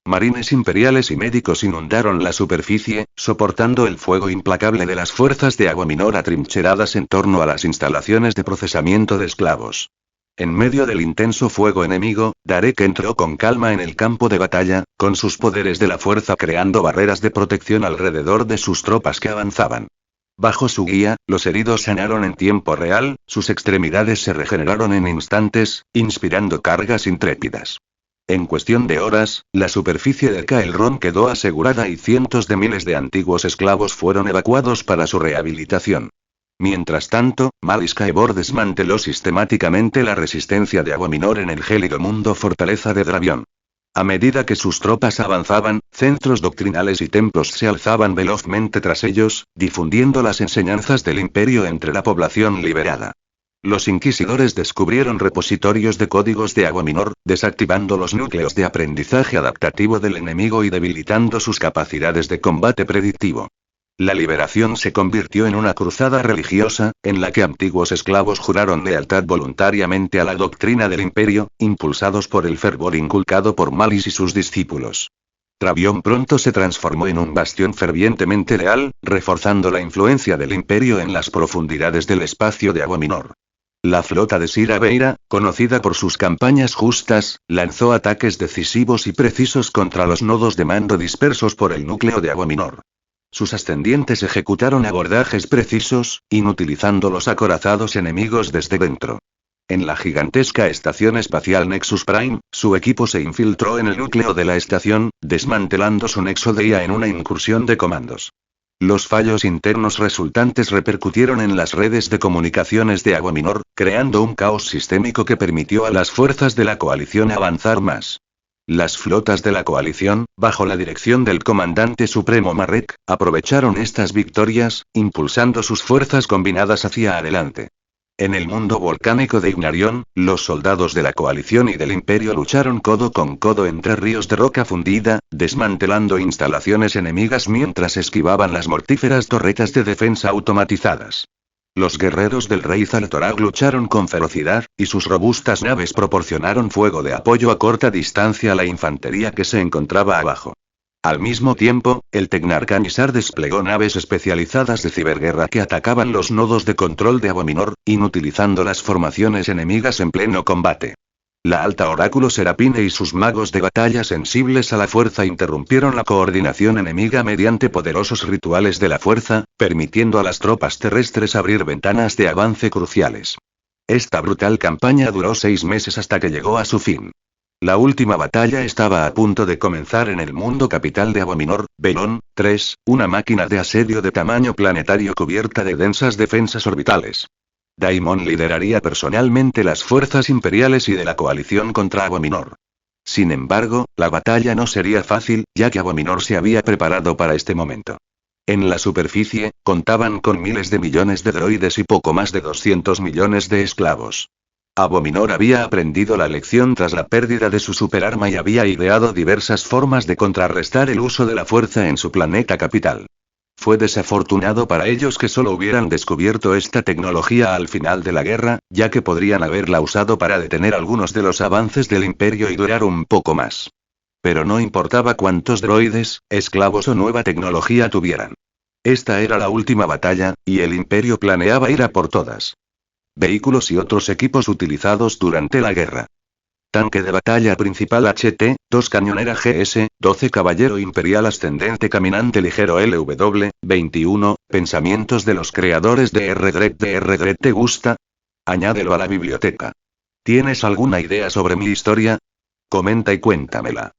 [SPEAKER 1] Marines imperiales y médicos inundaron la superficie, soportando el fuego implacable de las fuerzas de Agua Minor atrincheradas en torno a las instalaciones de procesamiento de esclavos. En medio del intenso fuego enemigo, Darek entró con calma en el campo de batalla, con sus poderes de la fuerza creando barreras de protección alrededor de sus tropas que avanzaban. Bajo su guía, los heridos sanaron en tiempo real, sus extremidades se regeneraron en instantes, inspirando cargas intrépidas. En cuestión de horas, la superficie de Kael'Ron quedó asegurada y cientos de miles de antiguos esclavos fueron evacuados para su rehabilitación. Mientras tanto, Malys Caebor desmanteló sistemáticamente la resistencia de Agua Minor en el gélido mundo fortaleza de Dravión. A medida que sus tropas avanzaban, centros doctrinales y templos se alzaban velozmente tras ellos, difundiendo las enseñanzas del imperio entre la población liberada. Los inquisidores descubrieron repositorios de códigos de Agua Minor, desactivando los núcleos de aprendizaje adaptativo del enemigo y debilitando sus capacidades de combate predictivo. La liberación se convirtió en una cruzada religiosa, en la que antiguos esclavos juraron lealtad voluntariamente a la doctrina del imperio, impulsados por el fervor inculcado por Malys y sus discípulos. Dravión pronto se transformó en un bastión fervientemente leal, reforzando la influencia del imperio en las profundidades del espacio de Agua Minor. La flota de Sira Beira, conocida por sus campañas justas, lanzó ataques decisivos y precisos contra los nodos de mando dispersos por el núcleo de Agua Minor. Sus ascendientes ejecutaron abordajes precisos, inutilizando los acorazados enemigos desde dentro. En la gigantesca estación espacial Nexus Prime, su equipo se infiltró en el núcleo de la estación, desmantelando su nexo de IA en una incursión de comandos. Los fallos internos resultantes repercutieron en las redes de comunicaciones de Agua Minor, creando un caos sistémico que permitió a las fuerzas de la coalición avanzar más. Las flotas de la coalición, bajo la dirección del comandante supremo Marrek, aprovecharon estas victorias, impulsando sus fuerzas combinadas hacia adelante. En el mundo volcánico de Ignarión, los soldados de la coalición y del imperio lucharon codo con codo entre ríos de roca fundida, desmantelando instalaciones enemigas mientras esquivaban las mortíferas torretas de defensa automatizadas. Los guerreros del rey Zaltorag lucharon con ferocidad, y sus robustas naves proporcionaron fuego de apoyo a corta distancia a la infantería que se encontraba abajo. Al mismo tiempo, el Tecnarca Nisar desplegó naves especializadas de ciberguerra que atacaban los nodos de control de Agua Minor, inutilizando las formaciones enemigas en pleno combate. La alta oráculo Serapine y sus magos de batalla sensibles a la fuerza interrumpieron la coordinación enemiga mediante poderosos rituales de la fuerza, permitiendo a las tropas terrestres abrir ventanas de avance cruciales. Esta brutal campaña duró 6 meses hasta que llegó a su fin. La última batalla estaba a punto de comenzar en el mundo capital de Agua Minor, Belón 3, una máquina de asedio de tamaño planetario cubierta de densas defensas orbitales. Daimon lideraría personalmente las fuerzas imperiales y de la coalición contra Agua Minor. Sin embargo, la batalla no sería fácil, ya que Agua Minor se había preparado para este momento. En la superficie, contaban con miles de millones de droides y poco más de 200 millones de esclavos. Agua Minor había aprendido la lección tras la pérdida de su superarma y había ideado diversas formas de contrarrestar el uso de la fuerza en su planeta capital. Fue desafortunado para ellos que solo hubieran descubierto esta tecnología al final de la guerra, ya que podrían haberla usado para detener algunos de los avances del imperio y durar un poco más. Pero no importaba cuántos droides, esclavos o nueva tecnología tuvieran. Esta era la última batalla, y el imperio planeaba ir a por todas. Vehículos y otros equipos utilizados durante la guerra. Tanque de batalla principal HT-2 cañonera GS-12 caballero imperial ascendente caminante ligero LW-21, pensamientos de los creadores de R-Dredd. ¿Te gusta? Añádelo a la biblioteca. ¿Tienes alguna idea sobre mi historia? Comenta y cuéntamela.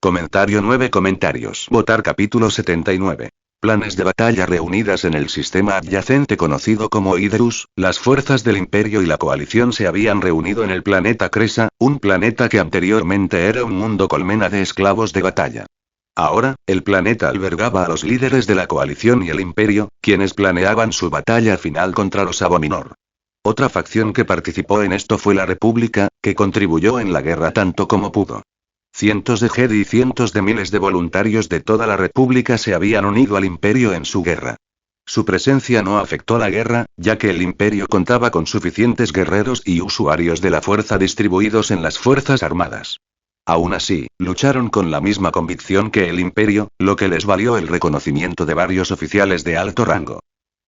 [SPEAKER 1] Comentario 9 comentarios. Votar capítulo 79. planes de batalla reunidas en el sistema adyacente conocido como Iderus, las fuerzas del Imperio y la coalición se habían reunido en el planeta Cresa, un planeta que anteriormente era un mundo colmena de esclavos de batalla. Ahora, el planeta albergaba a los líderes de la coalición y el Imperio, quienes planeaban su batalla final contra los Abominor. Otra facción que participó en esto fue la República, que contribuyó en la guerra tanto como pudo. Cientos de Jedi y cientos de miles de voluntarios de toda la República se habían unido al Imperio en su guerra. Su presencia no afectó la guerra, ya que el Imperio contaba con suficientes guerreros y usuarios de la fuerza distribuidos en las fuerzas armadas. Aún así, lucharon con la misma convicción que el Imperio, lo que les valió el reconocimiento de varios oficiales de alto rango.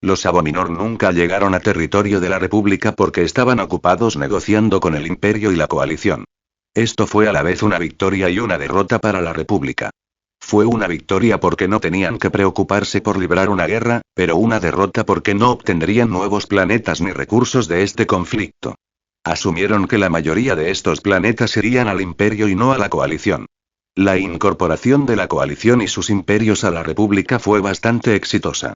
[SPEAKER 1] Los Abominor nunca llegaron a territorio de la República porque estaban ocupados negociando con el Imperio y la coalición. Esto fue a la vez una victoria y una derrota para la República. Fue una victoria porque no tenían que preocuparse por librar una guerra, pero una derrota porque no obtendrían nuevos planetas ni recursos de este conflicto. Asumieron que la mayoría de estos planetas irían al Imperio y no a la coalición. La incorporación de la coalición y sus imperios a la República fue bastante exitosa.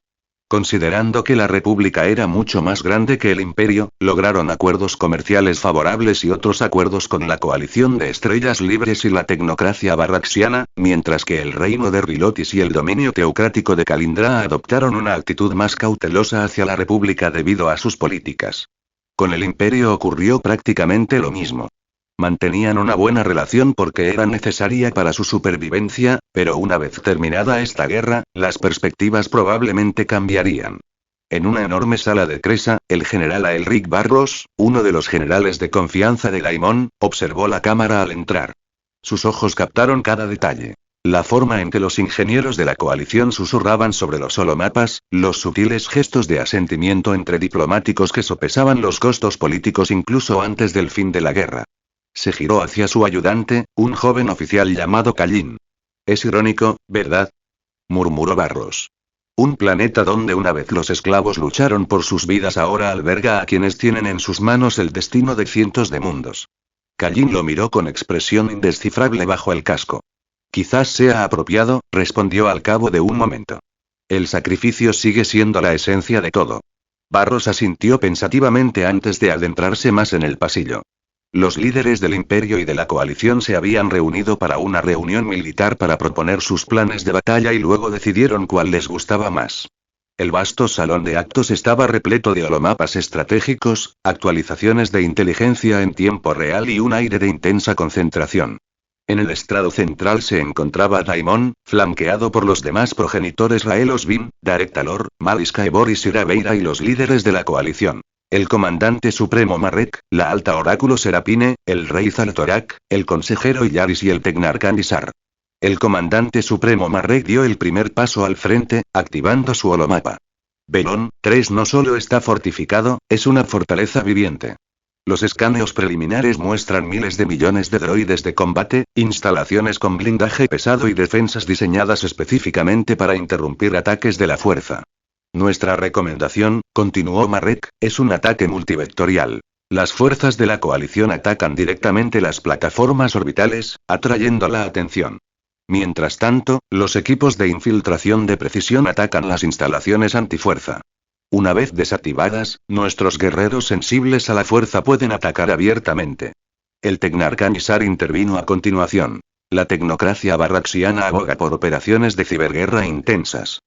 [SPEAKER 1] Considerando que la República era mucho más grande que el Imperio, lograron acuerdos comerciales favorables y otros acuerdos con la coalición de estrellas libres y la tecnocracia barraxiana, mientras que el reino de Rilotis y el dominio teocrático de Kalindra adoptaron una actitud más cautelosa hacia la República debido a sus políticas. Con el Imperio ocurrió prácticamente lo mismo. Mantenían una buena relación porque era necesaria para su supervivencia, pero una vez terminada esta guerra, las perspectivas probablemente cambiarían. En una enorme sala de Cresa, el general Aelric Barros, uno de los generales de confianza de Daimon, observó la cámara al entrar. Sus ojos captaron cada detalle. La forma en que los ingenieros de la coalición susurraban sobre los holomapas, los sutiles gestos de asentimiento entre diplomáticos que sopesaban los costos políticos incluso antes del fin de la guerra. Se giró hacia su ayudante, un joven oficial llamado Kallin. Es irónico, ¿verdad?, murmuró Barros. Un planeta donde una vez los esclavos lucharon por sus vidas ahora alberga a quienes tienen en sus manos el destino de cientos de mundos. Kallin lo miró con expresión indescifrable bajo el casco. Quizás sea apropiado, respondió al cabo de un momento. El sacrificio sigue siendo la esencia de todo. Barros asintió pensativamente antes de adentrarse más en el pasillo. Los líderes del Imperio y de la coalición se habían reunido para una reunión militar para proponer sus planes de batalla y luego decidieron cuál les gustaba más. El vasto salón de actos estaba repleto de holomapas estratégicos, actualizaciones de inteligencia en tiempo real y un aire de intensa concentración. En el estrado central se encontraba Daimon, flanqueado por los demás progenitores Raelos Bin, Darek Talor, Maliska Ebor y Siraveira y los líderes de la coalición. El comandante supremo Marrek, la alta oráculo Serapine, el rey Zaltorak, el consejero Yaris y el Tecnarca Nisar. El comandante supremo Marrek dio el primer paso al frente, activando su holomapa. Belón 3 no solo está fortificado, es una fortaleza viviente. Los escaneos preliminares muestran miles de millones de droides de combate, instalaciones con blindaje pesado y defensas diseñadas específicamente para interrumpir ataques de la fuerza. Nuestra recomendación, continuó Marrek, es un ataque multivectorial. Las fuerzas de la coalición atacan directamente las plataformas orbitales, atrayendo la atención. Mientras tanto, los equipos de infiltración de precisión atacan las instalaciones antifuerza. Una vez desactivadas, nuestros guerreros sensibles a la fuerza pueden atacar abiertamente. El Tecnarca Nisar intervino a continuación. La tecnocracia barraxiana aboga por operaciones de ciberguerra intensas.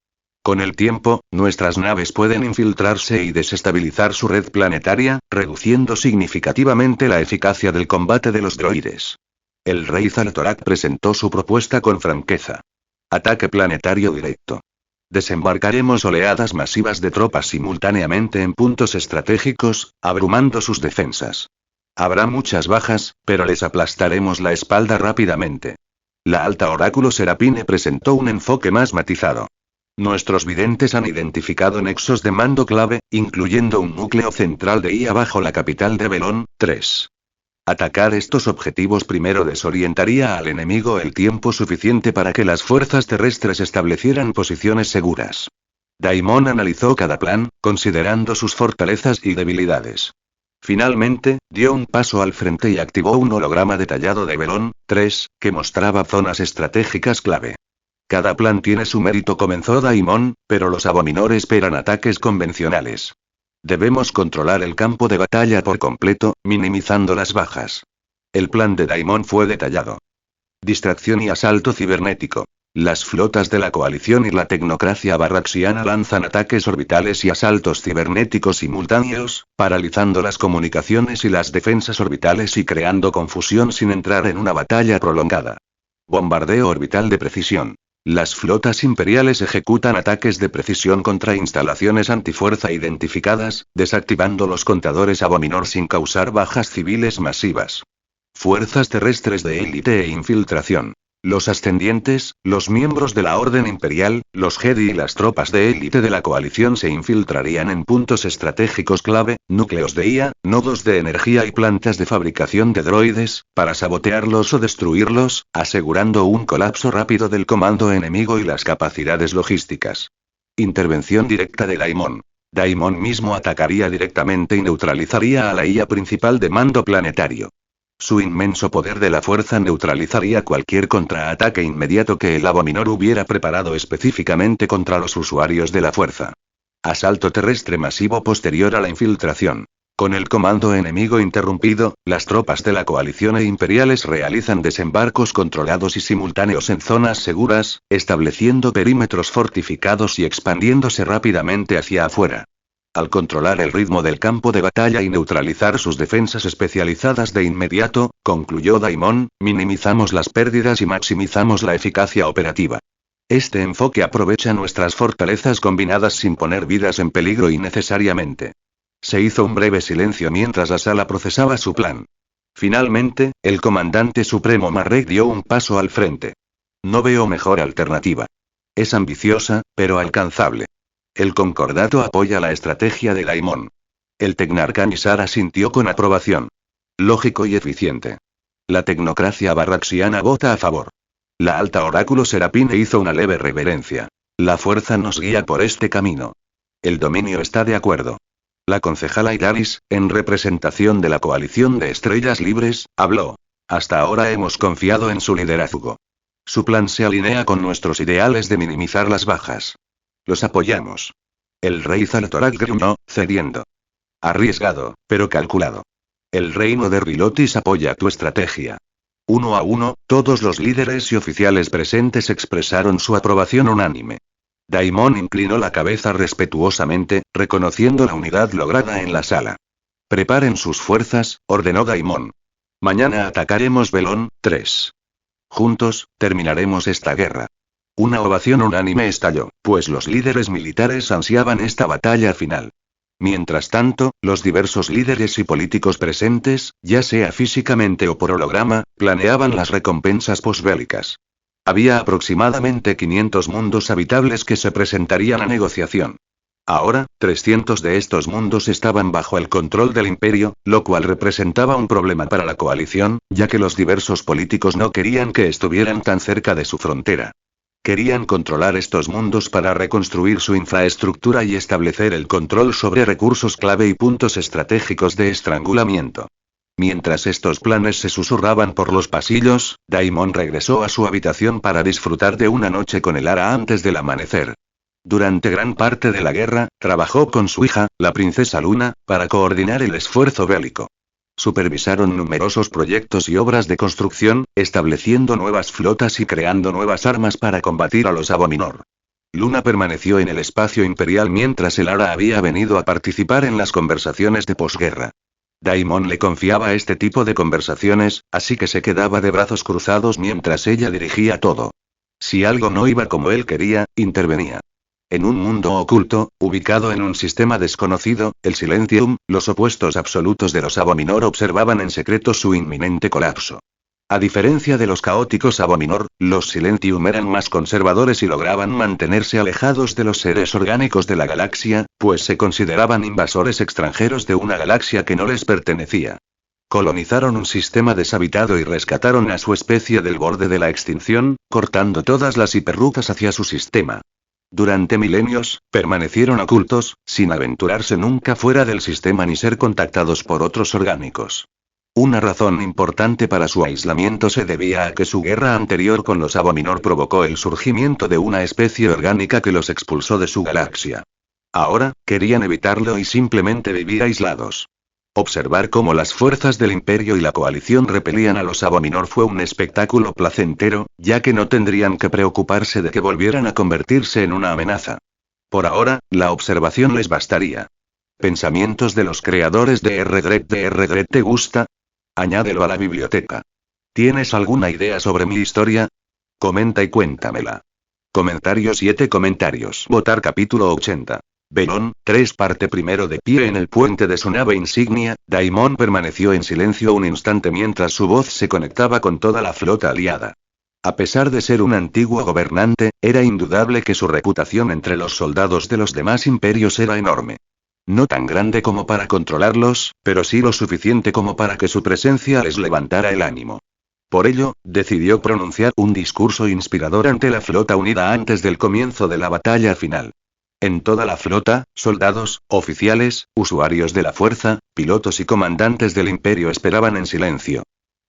[SPEAKER 1] Con el tiempo, nuestras naves pueden infiltrarse y desestabilizar su red planetaria, reduciendo significativamente la eficacia del combate de los droides. El rey Zaltorak presentó su propuesta con franqueza. Ataque planetario directo. Desembarcaremos oleadas masivas de tropas simultáneamente en puntos estratégicos, abrumando sus defensas. Habrá muchas bajas, pero les aplastaremos la espalda rápidamente. La alta oráculo Serapine presentó un enfoque más matizado. Nuestros videntes han identificado nexos de mando clave, incluyendo un núcleo central de IA bajo la capital de Belón 3. Atacar estos objetivos primero desorientaría al enemigo el tiempo suficiente para que las fuerzas terrestres establecieran posiciones seguras. Daimon analizó cada plan, considerando sus fortalezas y debilidades. Finalmente, dio un paso al frente y activó un holograma detallado de Belón 3, que mostraba zonas estratégicas clave. Cada plan tiene su mérito, comenzó Daimon, pero los Abominor esperan ataques convencionales. Debemos controlar el campo de batalla por completo, minimizando las bajas. El plan de Daimon fue detallado. Distracción y asalto cibernético. Las flotas de la coalición y la tecnocracia barraxiana lanzan ataques orbitales y asaltos cibernéticos simultáneos, paralizando las comunicaciones y las defensas orbitales y creando confusión sin entrar en una batalla prolongada. Bombardeo orbital de precisión. Las flotas imperiales ejecutan ataques de precisión contra instalaciones antifuerza identificadas, desactivando los contadores Abominor sin causar bajas civiles masivas. Fuerzas terrestres de élite e infiltración. Los ascendientes, los miembros de la Orden Imperial, los Jedi y las tropas de élite de la coalición se infiltrarían en puntos estratégicos clave, núcleos de IA, nodos de energía y plantas de fabricación de droides, para sabotearlos o destruirlos, asegurando un colapso rápido del comando enemigo y las capacidades logísticas. Intervención directa de Daimon. Daimon mismo atacaría directamente y neutralizaría a la IA principal de mando planetario. Su inmenso poder de la fuerza neutralizaría cualquier contraataque inmediato que el Abominor hubiera preparado específicamente contra los usuarios de la fuerza. Asalto terrestre masivo posterior a la infiltración. Con el comando enemigo interrumpido, las tropas de la coalición e imperiales realizan desembarcos controlados y simultáneos en zonas seguras, estableciendo perímetros fortificados y expandiéndose rápidamente hacia afuera. Al controlar el ritmo del campo de batalla y neutralizar sus defensas especializadas de inmediato, concluyó Daimon, minimizamos las pérdidas y maximizamos la eficacia operativa. Este enfoque aprovecha nuestras fortalezas combinadas sin poner vidas en peligro innecesariamente. Se hizo un breve silencio mientras la sala procesaba su plan. Finalmente, el comandante supremo Marrek dio un paso al frente. No veo mejor alternativa. Es ambiciosa, pero alcanzable. El concordato apoya la estrategia de Daimon. El Tecnarca Nisar asintió con aprobación. Lógico y eficiente. La tecnocracia barraxiana vota a favor. La alta oráculo Serapine hizo una leve reverencia. La fuerza nos guía por este camino. El dominio está de acuerdo. La concejala Idaris, en representación de la coalición de estrellas libres, habló. Hasta ahora hemos confiado en su liderazgo. Su plan se alinea con nuestros ideales de minimizar las bajas. Los apoyamos. El rey Zaltorak gruñó, cediendo. Arriesgado, pero calculado. El reino de Rilotis apoya tu estrategia. Uno a uno, todos los líderes y oficiales presentes expresaron su aprobación unánime. Daimon inclinó la cabeza respetuosamente, reconociendo la unidad lograda en la sala. Preparen sus fuerzas, ordenó Daimon. Mañana atacaremos Belón 3. Juntos, terminaremos esta guerra. Una ovación unánime estalló, pues los líderes militares ansiaban esta batalla final. Mientras tanto, los diversos líderes y políticos presentes, ya sea físicamente o por holograma, planeaban las recompensas posbélicas. Había aproximadamente 500 mundos habitables que se presentarían a negociación. Ahora, 300 de estos mundos estaban bajo el control del imperio, lo cual representaba un problema para la coalición, ya que los diversos políticos no querían que estuvieran tan cerca de su frontera. Querían controlar estos mundos para reconstruir su infraestructura y establecer el control sobre recursos clave y puntos estratégicos de estrangulamiento. Mientras estos planes se susurraban por los pasillos, Daimon regresó a su habitación para disfrutar de una noche con Elara antes del amanecer. Durante gran parte de la guerra, trabajó con su hija, la princesa Luna, para coordinar el esfuerzo bélico. Supervisaron numerosos proyectos y obras de construcción, estableciendo nuevas flotas y creando nuevas armas para combatir a los Abominor. Luna permaneció en el espacio imperial mientras Elara había venido a participar en las conversaciones de posguerra. Daimon le confiaba este tipo de conversaciones, así que se quedaba de brazos cruzados mientras ella dirigía todo. Si algo no iba como él quería, intervenía. En un mundo oculto, ubicado en un sistema desconocido, el Silentium, los opuestos absolutos de los Abominor observaban en secreto su inminente colapso. A diferencia de los caóticos Abominor, los Silentium eran más conservadores y lograban mantenerse alejados de los seres orgánicos de la galaxia, pues se consideraban invasores extranjeros de una galaxia que no les pertenecía. Colonizaron un sistema deshabitado y rescataron a su especie del borde de la extinción, cortando todas las hiperrutas hacia su sistema. Durante milenios, permanecieron ocultos, sin aventurarse nunca fuera del sistema ni ser contactados por otros orgánicos. Una razón importante para su aislamiento se debía a que su guerra anterior con los Abominor provocó el surgimiento de una especie orgánica que los expulsó de su galaxia. Ahora, querían evitarlo y simplemente vivir aislados. Observar cómo las fuerzas del Imperio y la coalición repelían a los Abominor fue un espectáculo placentero, ya que no tendrían que preocuparse de que volvieran a convertirse en una amenaza. Por ahora, la observación les bastaría. Pensamientos de los creadores de R-Dredd. ¿Te gusta? Añádelo a la biblioteca. ¿Tienes alguna idea sobre mi historia? Comenta y cuéntamela. Comentario 7 comentarios. Votar capítulo 80. Belón, 3 parte primero. De pie en el puente de su nave insignia, Daimon permaneció en silencio un instante mientras su voz se conectaba con toda la flota aliada. A pesar de ser un antiguo gobernante, era indudable que su reputación entre los soldados de los demás imperios era enorme. No tan grande como para controlarlos, pero sí lo suficiente como para que su presencia les levantara el ánimo. Por ello, decidió pronunciar un discurso inspirador ante la flota unida antes del comienzo de la batalla final. En toda la flota, soldados, oficiales, usuarios de la fuerza, pilotos y comandantes del imperio esperaban en silencio.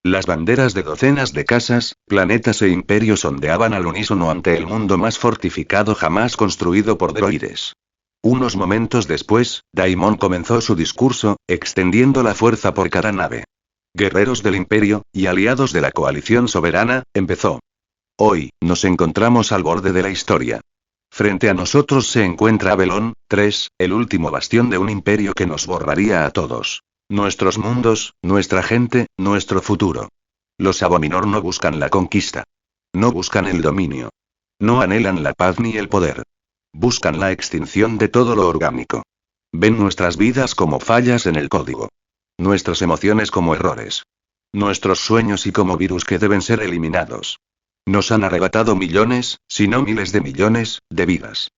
[SPEAKER 1] Las banderas de docenas de casas, planetas e imperios ondeaban al unísono ante el mundo más fortificado jamás construido por droides. Unos momentos después, Daimon comenzó su discurso, extendiendo la fuerza por cada nave. Guerreros del Imperio, y aliados de la coalición soberana, empezó. Hoy, nos encontramos al borde de la historia. Frente a nosotros se encuentra Belón 3, el último bastión de un imperio que nos borraría a todos. Nuestros mundos, nuestra gente, nuestro futuro. Los Abominor no buscan la conquista. No buscan el dominio. No anhelan la paz ni el poder. Buscan la extinción de todo lo orgánico. Ven nuestras vidas como fallas en el código. Nuestras emociones como errores. Nuestros sueños y como virus que deben ser eliminados. Nos han arrebatado millones, si no miles de millones, de vidas.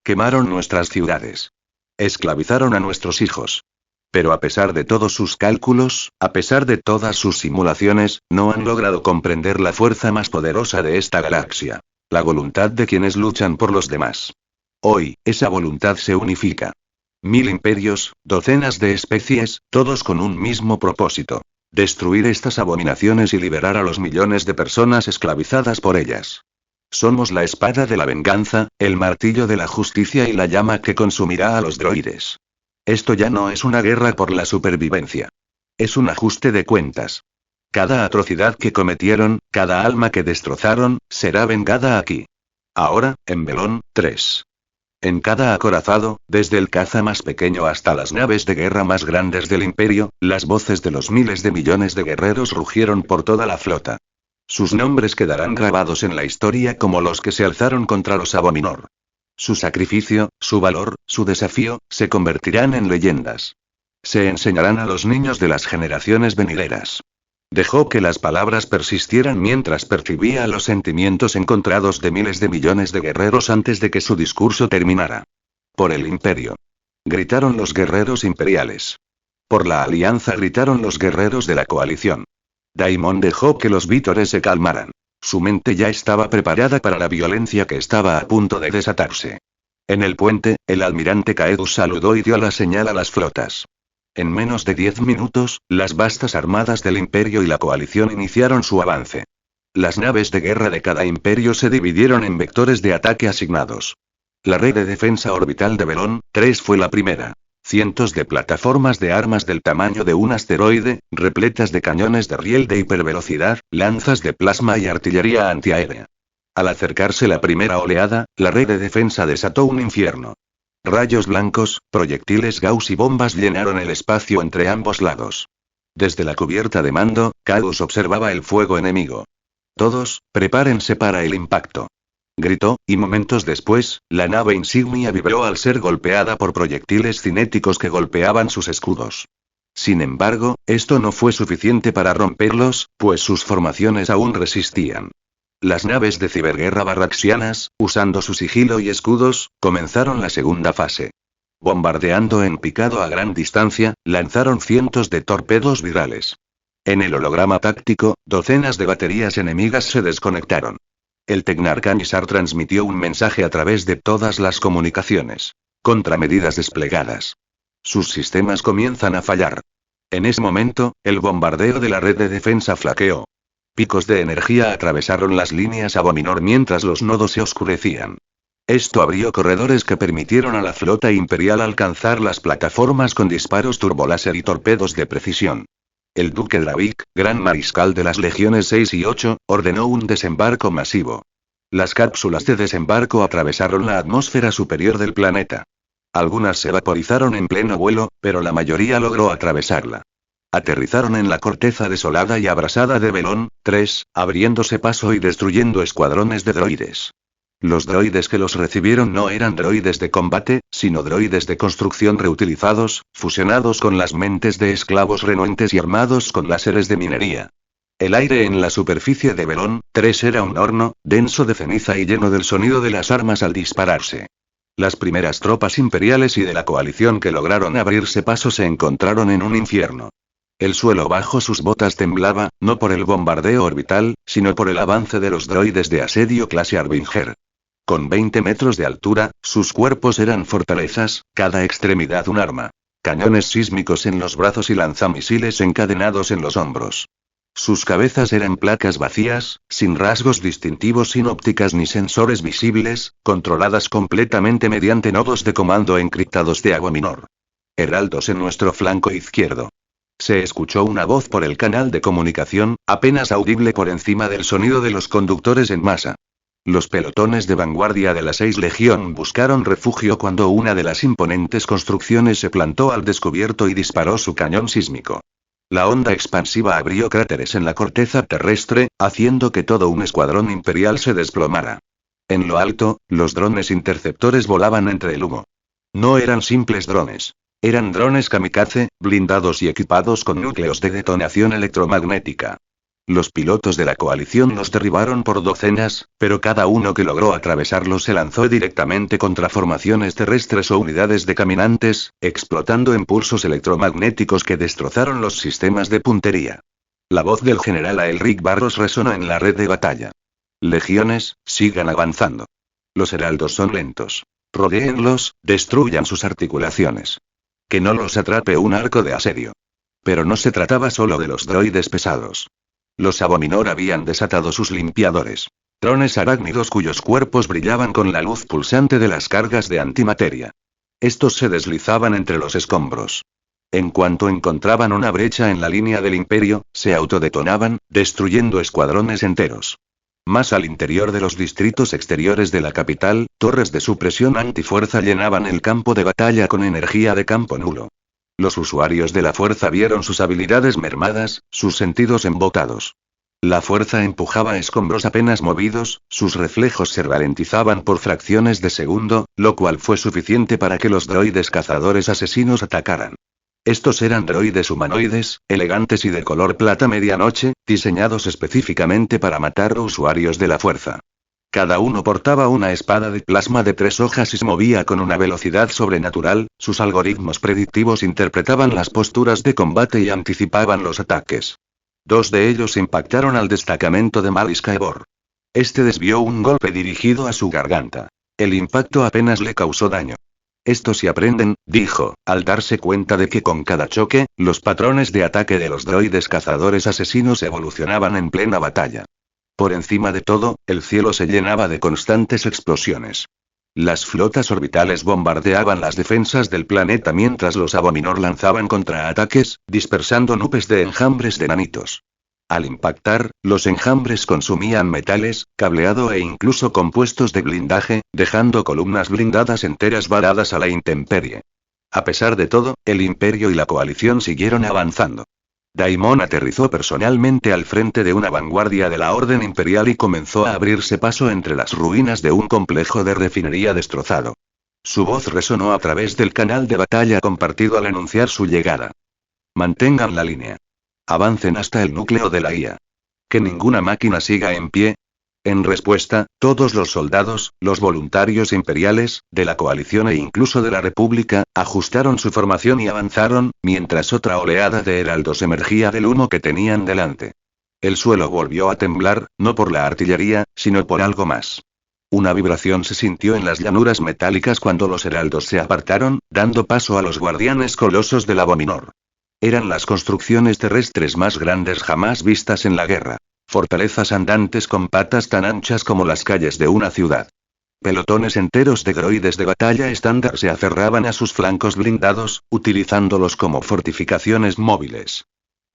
[SPEAKER 1] Quemaron nuestras ciudades. Esclavizaron a nuestros hijos. Pero a pesar de todos sus cálculos, a pesar de todas sus simulaciones, no han logrado comprender la fuerza más poderosa de esta galaxia. La voluntad de quienes luchan por los demás. Hoy, esa voluntad se unifica. 1000 imperios, docenas de especies, todos con un mismo propósito. Destruir estas abominaciones y liberar a los millones de personas esclavizadas por ellas. Somos la espada de la venganza, el martillo de la justicia y la llama que consumirá a los droides. Esto ya no es una guerra por la supervivencia. Es un ajuste de cuentas. Cada atrocidad que cometieron, cada alma que destrozaron, será vengada aquí. Ahora, en Belón 3. En cada acorazado, desde el caza más pequeño hasta las naves de guerra más grandes del imperio, las voces de los miles de millones de guerreros rugieron por toda la flota. Sus nombres quedarán grabados en la historia como los que se alzaron contra los Abominor. Su sacrificio, su valor, su desafío, se convertirán en leyendas. Se enseñarán a los niños de las generaciones venideras. Dejó que las palabras persistieran mientras percibía los sentimientos encontrados de miles de millones de guerreros antes de que su discurso terminara. Por el imperio. Gritaron los guerreros imperiales. Por la alianza gritaron los guerreros de la coalición. Daimon dejó que los vítores se calmaran. Su mente ya estaba preparada para la violencia que estaba a punto de desatarse. En el puente, el almirante Caedus saludó y dio la señal a las flotas. En menos de 10 minutos, las vastas armadas del imperio y la coalición iniciaron su avance. Las naves de guerra de cada imperio se dividieron en vectores de ataque asignados. La red de defensa orbital de Belón 3 fue la primera. Cientos de plataformas de armas del tamaño de un asteroide, repletas de cañones de riel de hipervelocidad, lanzas de plasma y artillería antiaérea. Al acercarse la primera oleada, la red de defensa desató un infierno. Rayos blancos, proyectiles Gauss y bombas llenaron el espacio entre ambos lados. Desde la cubierta de mando, Caedus observaba el fuego enemigo. Todos, prepárense para el impacto. Gritó, y momentos después, la nave insignia vibró al ser golpeada por proyectiles cinéticos que golpeaban sus escudos. Sin embargo, esto no fue suficiente para romperlos, pues sus formaciones aún resistían. Las naves de ciberguerra barraxianas, usando su sigilo y escudos, comenzaron la segunda fase. Bombardeando en picado a gran distancia, lanzaron cientos de torpedos virales. En el holograma táctico, docenas de baterías enemigas se desconectaron. El Tecnarcanisar transmitió un mensaje a través de todas las comunicaciones. Contramedidas desplegadas. Sus sistemas comienzan a fallar. En ese momento, el bombardeo de la red de defensa flaqueó. Picos de energía atravesaron las líneas Abominor mientras los nodos se oscurecían. Esto abrió corredores que permitieron a la flota imperial alcanzar las plataformas con disparos turboláser y torpedos de precisión. El duque Dravik, gran mariscal de las legiones 6 y 8, ordenó un desembarco masivo. Las cápsulas de desembarco atravesaron la atmósfera superior del planeta. Algunas se vaporizaron en pleno vuelo, pero la mayoría logró atravesarla. Aterrizaron en la corteza desolada y abrasada de Belón 3, abriéndose paso y destruyendo escuadrones de droides. Los droides que los recibieron no eran droides de combate, sino droides de construcción reutilizados, fusionados con las mentes de esclavos renuentes y armados con láseres de minería. El aire en la superficie de Belón 3 era un horno, denso de ceniza y lleno del sonido de las armas al dispararse. Las primeras tropas imperiales y de la coalición que lograron abrirse paso se encontraron en un infierno. El suelo bajo sus botas temblaba, no por el bombardeo orbital, sino por el avance de los droides de asedio clase Harbinger. Con 20 metros de altura, sus cuerpos eran fortalezas, cada extremidad un arma. Cañones sísmicos en los brazos y lanzamisiles encadenados en los hombros. Sus cabezas eran placas vacías, sin rasgos distintivos, sin ópticas ni sensores visibles, controladas completamente mediante nodos de comando encriptados de Abominor. Heraldos en nuestro flanco izquierdo. Se escuchó una voz por el canal de comunicación, apenas audible por encima del sonido de los conductores en masa. Los pelotones de vanguardia de la 6 Legión buscaron refugio cuando una de las imponentes construcciones se plantó al descubierto y disparó su cañón sísmico. La onda expansiva abrió cráteres en la corteza terrestre, haciendo que todo un escuadrón imperial se desplomara. En lo alto, los drones interceptores volaban entre el humo. No eran simples drones. Eran drones kamikaze, blindados y equipados con núcleos de detonación electromagnética. Los pilotos de la coalición los derribaron por docenas, pero cada uno que logró atravesarlos se lanzó directamente contra formaciones terrestres o unidades de caminantes, explotando impulsos electromagnéticos que destrozaron los sistemas de puntería. La voz del general Aelric Barros resonó en la red de batalla. Legiones, sigan avanzando. Los heraldos son lentos. Rodéenlos, destruyan sus articulaciones. Que no los atrape un arco de asedio. Pero no se trataba solo de los droides pesados. Los Abominor habían desatado sus limpiadores. Drones arácnidos cuyos cuerpos brillaban con la luz pulsante de las cargas de antimateria. Estos se deslizaban entre los escombros. En cuanto encontraban una brecha en la línea del Imperio, se autodetonaban, destruyendo escuadrones enteros. Más al interior de los distritos exteriores de la capital, torres de supresión antifuerza llenaban el campo de batalla con energía de campo nulo. Los usuarios de la fuerza vieron sus habilidades mermadas, sus sentidos embotados. La fuerza empujaba escombros apenas movidos, sus reflejos se ralentizaban por fracciones de segundo, lo cual fue suficiente para que los droides cazadores asesinos atacaran. Estos eran droides humanoides, elegantes y de color plata medianoche, diseñados específicamente para matar a usuarios de la fuerza. Cada uno portaba una espada de plasma de 3 hojas y se movía con una velocidad sobrenatural, sus algoritmos predictivos interpretaban las posturas de combate y anticipaban los ataques. 2 de ellos impactaron al destacamento de Mallis Kaebor. Este desvió un golpe dirigido a su garganta. El impacto apenas le causó daño. Estos sí aprenden, dijo, al darse cuenta de que con cada choque, los patrones de ataque de los droides cazadores asesinos evolucionaban en plena batalla. Por encima de todo, el cielo se llenaba de constantes explosiones. Las flotas orbitales bombardeaban las defensas del planeta mientras los Abominor lanzaban contraataques, dispersando nubes de enjambres de nanitos. Al impactar, los enjambres consumían metales, cableado e incluso compuestos de blindaje, dejando columnas blindadas enteras varadas a la intemperie. A pesar de todo, el Imperio y la coalición siguieron avanzando. Daimon aterrizó personalmente al frente de una vanguardia de la Orden Imperial y comenzó a abrirse paso entre las ruinas de un complejo de refinería destrozado. Su voz resonó a través del canal de batalla compartido al anunciar su llegada. Mantengan la línea. Avancen hasta el núcleo de la IA. Que ninguna máquina siga en pie. En respuesta, todos los soldados, los voluntarios imperiales, de la coalición e incluso de la República, ajustaron su formación y avanzaron, mientras otra oleada de heraldos emergía del humo que tenían delante. El suelo volvió a temblar, no por la artillería, sino por algo más. Una vibración se sintió en las llanuras metálicas cuando los heraldos se apartaron, dando paso a los guardianes colosos del Abominor. Eran las construcciones terrestres más grandes jamás vistas en la guerra. Fortalezas andantes con patas tan anchas como las calles de una ciudad. Pelotones enteros de droides de batalla estándar se aferraban a sus flancos blindados, utilizándolos como fortificaciones móviles.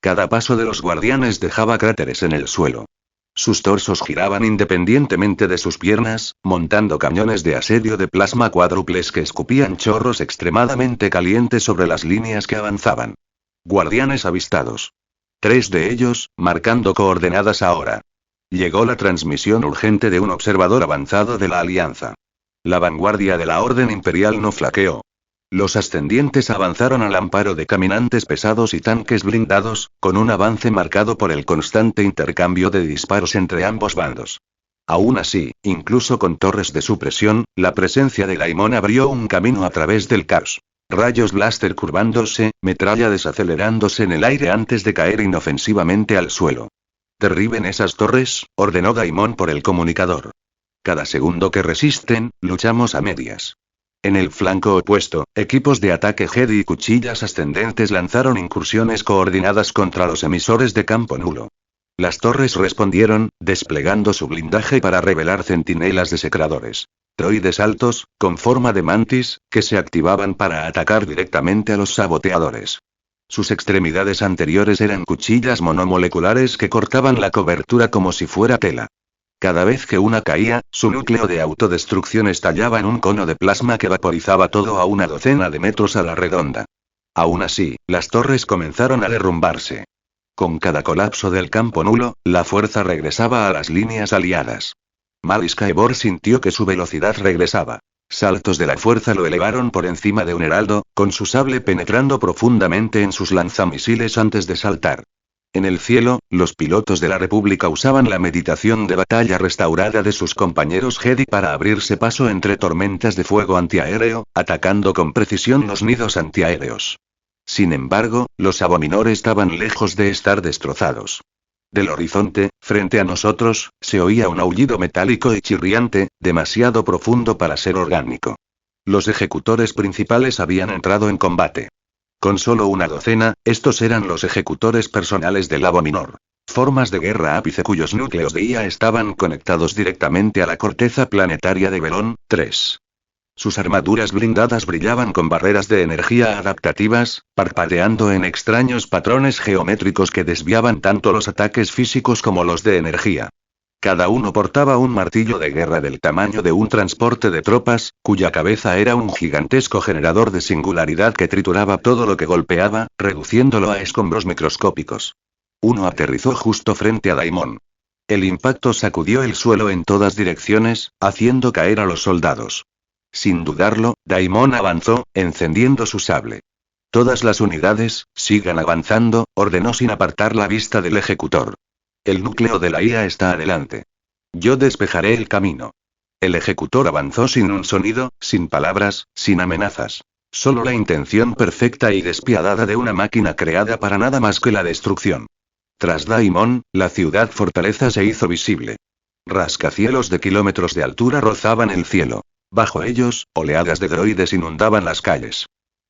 [SPEAKER 1] Cada paso de los guardianes dejaba cráteres en el suelo. Sus torsos giraban independientemente de sus piernas, montando cañones de asedio de plasma cuádruples que escupían chorros extremadamente calientes sobre las líneas que avanzaban. Guardianes avistados. 3 de ellos, marcando coordenadas ahora. Llegó la transmisión urgente de un observador avanzado de la Alianza. La vanguardia de la Orden Imperial no flaqueó. Los ascendientes avanzaron al amparo de caminantes pesados y tanques blindados, con un avance marcado por el constante intercambio de disparos entre ambos bandos. Aún así, incluso con torres de supresión, la presencia de Daimon abrió un camino a través del caos. Rayos blaster curvándose, metralla desacelerándose en el aire antes de caer inofensivamente al suelo. «Derriben esas torres», ordenó Daimon por el comunicador. «Cada segundo que resisten, luchamos a medias». En el flanco opuesto, equipos de ataque Jedi y cuchillas ascendentes lanzaron incursiones coordinadas contra los emisores de campo nulo. Las torres respondieron, desplegando su blindaje para revelar centinelas desecradores. Droides altos, con forma de mantis, que se activaban para atacar directamente a los saboteadores. Sus extremidades anteriores eran cuchillas monomoleculares que cortaban la cobertura como si fuera tela. Cada vez que una caía, su núcleo de autodestrucción estallaba en un cono de plasma que vaporizaba todo a una docena de metros a la redonda. Aún así, las torres comenzaron a derrumbarse. Con cada colapso del campo nulo, la fuerza regresaba a las líneas aliadas. Maliska Ebor sintió que su velocidad regresaba. Saltos de la fuerza lo elevaron por encima de un heraldo, con su sable penetrando profundamente en sus lanzamisiles antes de saltar. En el cielo, los pilotos de la República usaban la meditación de batalla restaurada de sus compañeros Jedi para abrirse paso entre tormentas de fuego antiaéreo, atacando con precisión los nidos antiaéreos. Sin embargo, los Abominor estaban lejos de estar destrozados. Del horizonte, frente a nosotros, se oía un aullido metálico y chirriante, demasiado profundo para ser orgánico. Los ejecutores principales habían entrado en combate. Con solo una docena, estos eran los ejecutores personales del Abominor. Formas de guerra ápice cuyos núcleos de IA estaban conectados directamente a la corteza planetaria de Belón 3. Sus armaduras blindadas brillaban con barreras de energía adaptativas, parpadeando en extraños patrones geométricos que desviaban tanto los ataques físicos como los de energía. Cada uno portaba un martillo de guerra del tamaño de un transporte de tropas, cuya cabeza era un gigantesco generador de singularidad que trituraba todo lo que golpeaba, reduciéndolo a escombros microscópicos. Uno aterrizó justo frente a Daimon. El impacto sacudió el suelo en todas direcciones, haciendo caer a los soldados. Sin dudarlo, Daimon avanzó, encendiendo su sable. «Todas las unidades, sigan avanzando», ordenó sin apartar la vista del ejecutor. «El núcleo de la IA está adelante. Yo despejaré el camino». El ejecutor avanzó sin un sonido, sin palabras, sin amenazas. Solo la intención perfecta y despiadada de una máquina creada para nada más que la destrucción. Tras Daimon, la ciudad fortaleza se hizo visible. Rascacielos de kilómetros de altura rozaban el cielo. Bajo ellos, oleadas de droides inundaban las calles.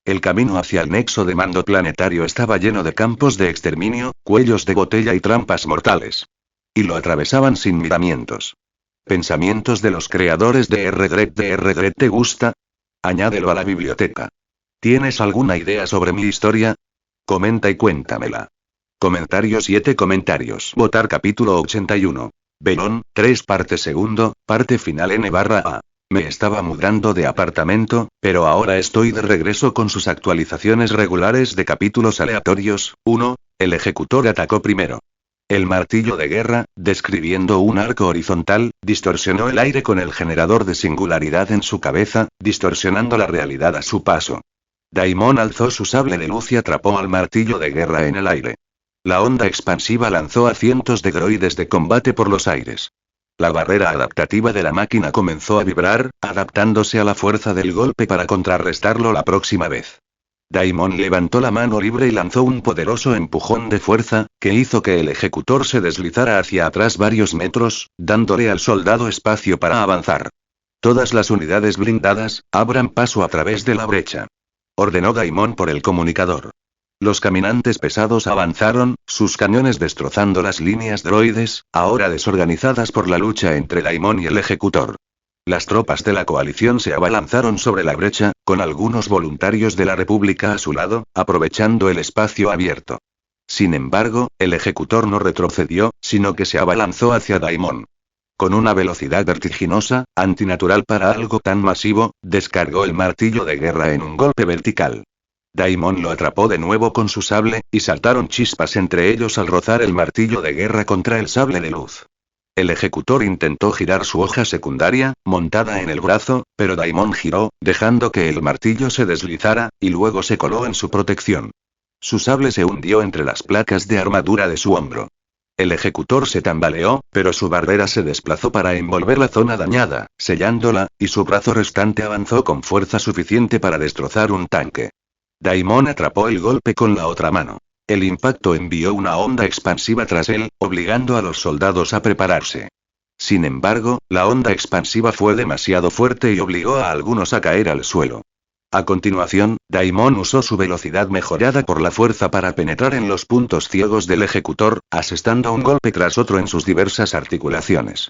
[SPEAKER 1] El camino hacia el nexo de mando planetario estaba lleno de campos de exterminio, cuellos de botella y trampas mortales. Y lo atravesaban sin miramientos. Pensamientos de los creadores de R-Dredd. ¿Te gusta? Añádelo a la biblioteca. ¿Tienes alguna idea sobre mi historia? Comenta y cuéntamela. Comentario 7 comentarios. Votar capítulo 81. Belón, 3 parte segundo, parte final N/A. Me estaba mudando de apartamento, pero ahora estoy de regreso con sus actualizaciones regulares de capítulos aleatorios. 1. El ejecutor atacó primero. El martillo de guerra, describiendo un arco horizontal, distorsionó el aire con el generador de singularidad en su cabeza, distorsionando la realidad a su paso. Daimon alzó su sable de luz y atrapó al martillo de guerra en el aire. La onda expansiva lanzó a cientos de droides de combate por los aires. La barrera adaptativa de la máquina comenzó a vibrar, adaptándose a la fuerza del golpe para contrarrestarlo la próxima vez. Daimon levantó la mano libre y lanzó un poderoso empujón de fuerza, que hizo que el ejecutor se deslizara hacia atrás varios metros, dándole al soldado espacio para avanzar. Todas las unidades blindadas, abran paso a través de la brecha. Ordenó Daimon por el comunicador. Los caminantes pesados avanzaron, sus cañones destrozando las líneas droides, ahora desorganizadas por la lucha entre Daimon y el ejecutor. Las tropas de la coalición se abalanzaron sobre la brecha, con algunos voluntarios de la República a su lado, aprovechando el espacio abierto. Sin embargo, el ejecutor no retrocedió, sino que se abalanzó hacia Daimon. Con una velocidad vertiginosa, antinatural para algo tan masivo, descargó el martillo de guerra en un golpe vertical. Daimon lo atrapó de nuevo con su sable, y saltaron chispas entre ellos al rozar el martillo de guerra contra el sable de luz. El ejecutor intentó girar su hoja secundaria, montada en el brazo, pero Daimon giró, dejando que el martillo se deslizara, y luego se coló en su protección. Su sable se hundió entre las placas de armadura de su hombro. El ejecutor se tambaleó, pero su barrera se desplazó para envolver la zona dañada, sellándola, y su brazo restante avanzó con fuerza suficiente para destrozar un tanque. Daimon atrapó el golpe con la otra mano. El impacto envió una onda expansiva tras él, obligando a los soldados a prepararse. Sin embargo, la onda expansiva fue demasiado fuerte y obligó a algunos a caer al suelo. A continuación, Daimon usó su velocidad mejorada por la fuerza para penetrar en los puntos ciegos del ejecutor, asestando un golpe tras otro en sus diversas articulaciones.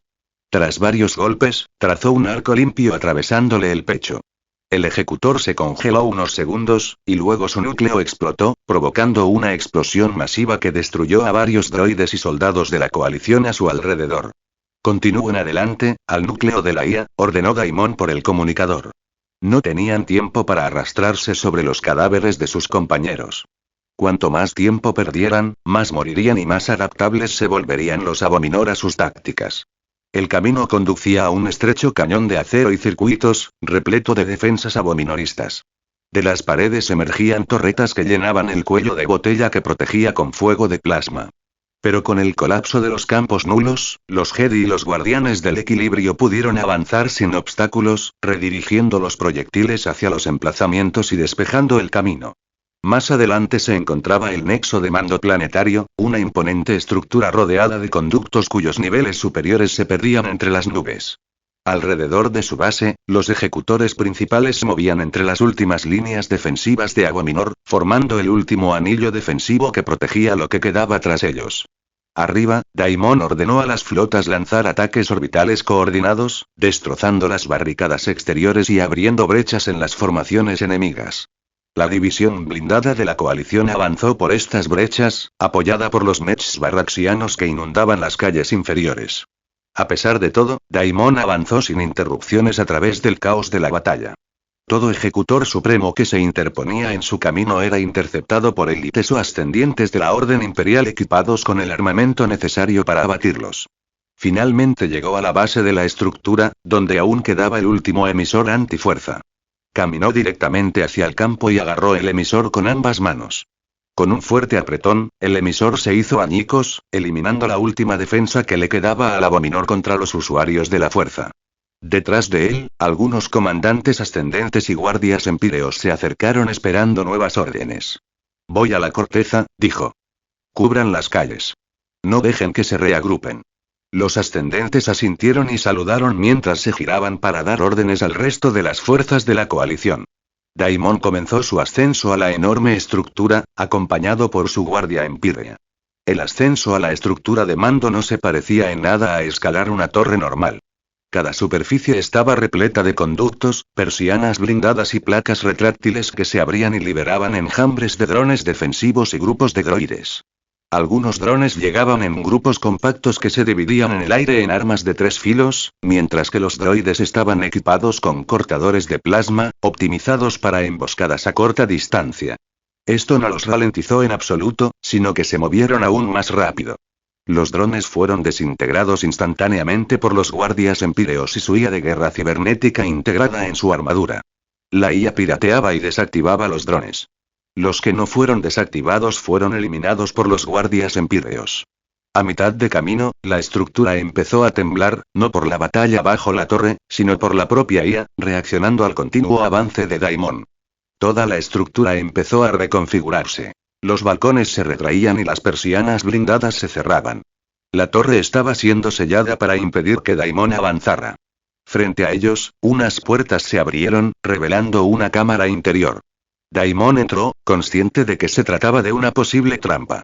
[SPEAKER 1] Tras varios golpes, trazó un arco limpio atravesándole el pecho. El ejecutor se congeló unos segundos, y luego su núcleo explotó, provocando una explosión masiva que destruyó a varios droides y soldados de la coalición a su alrededor. Continúen adelante, al núcleo de la IA, ordenó Daimon por el comunicador. No tenían tiempo para arrastrarse sobre los cadáveres de sus compañeros. Cuanto más tiempo perdieran, más morirían y más adaptables se volverían los Abominor a sus tácticas. El camino conducía a un estrecho cañón de acero y circuitos, repleto de defensas abominoristas. De las paredes emergían torretas que llenaban el cuello de botella que protegía con fuego de plasma. Pero con el colapso de los campos nulos, los Jedi y los guardianes del equilibrio pudieron avanzar sin obstáculos, redirigiendo los proyectiles hacia los emplazamientos y despejando el camino. Más adelante se encontraba el nexo de mando planetario, una imponente estructura rodeada de conductos cuyos niveles superiores se perdían entre las nubes. Alrededor de su base, los ejecutores principales se movían entre las últimas líneas defensivas de Abominor, formando el último anillo defensivo que protegía lo que quedaba tras ellos. Arriba, Daimon ordenó a las flotas lanzar ataques orbitales coordinados, destrozando las barricadas exteriores y abriendo brechas en las formaciones enemigas. La división blindada de la coalición avanzó por estas brechas, apoyada por los mechs barraxianos que inundaban las calles inferiores. A pesar de todo, Daimon avanzó sin interrupciones a través del caos de la batalla. Todo ejecutor supremo que se interponía en su camino era interceptado por élites o ascendientes de la Orden Imperial equipados con el armamento necesario para abatirlos. Finalmente llegó a la base de la estructura, donde aún quedaba el último emisor antifuerza. Caminó directamente hacia el campo y agarró el emisor con ambas manos. Con un fuerte apretón, el emisor se hizo añicos, eliminando la última defensa que le quedaba al Abominor contra los usuarios de la fuerza. Detrás de él, algunos comandantes ascendentes y guardias empíreos se acercaron esperando nuevas órdenes. Voy a la corteza, dijo. Cubran las calles. No dejen que se reagrupen. Los ascendentes asintieron y saludaron mientras se giraban para dar órdenes al resto de las fuerzas de la coalición. Daimon comenzó su ascenso a la enorme estructura, acompañado por su guardia empírea. El ascenso a la estructura de mando no se parecía en nada a escalar una torre normal. Cada superficie estaba repleta de conductos, persianas blindadas y placas retráctiles que se abrían y liberaban enjambres de drones defensivos y grupos de droides. Algunos drones llegaban en grupos compactos que se dividían en el aire en armas de 3 filos, mientras que los droides estaban equipados con cortadores de plasma, optimizados para emboscadas a corta distancia. Esto no los ralentizó en absoluto, sino que se movieron aún más rápido. Los drones fueron desintegrados instantáneamente por los guardias empíreos y su IA de guerra cibernética integrada en su armadura. La IA pirateaba y desactivaba los drones. Los que no fueron desactivados fueron eliminados por los guardias empíreos. A mitad de camino, la estructura empezó a temblar, no por la batalla bajo la torre, sino por la propia IA, reaccionando al continuo avance de Daimon. Toda la estructura empezó a reconfigurarse. Los balcones se retraían y las persianas blindadas se cerraban. La torre estaba siendo sellada para impedir que Daimon avanzara. Frente a ellos, unas puertas se abrieron, revelando una cámara interior. Daimon entró, consciente de que se trataba de una posible trampa.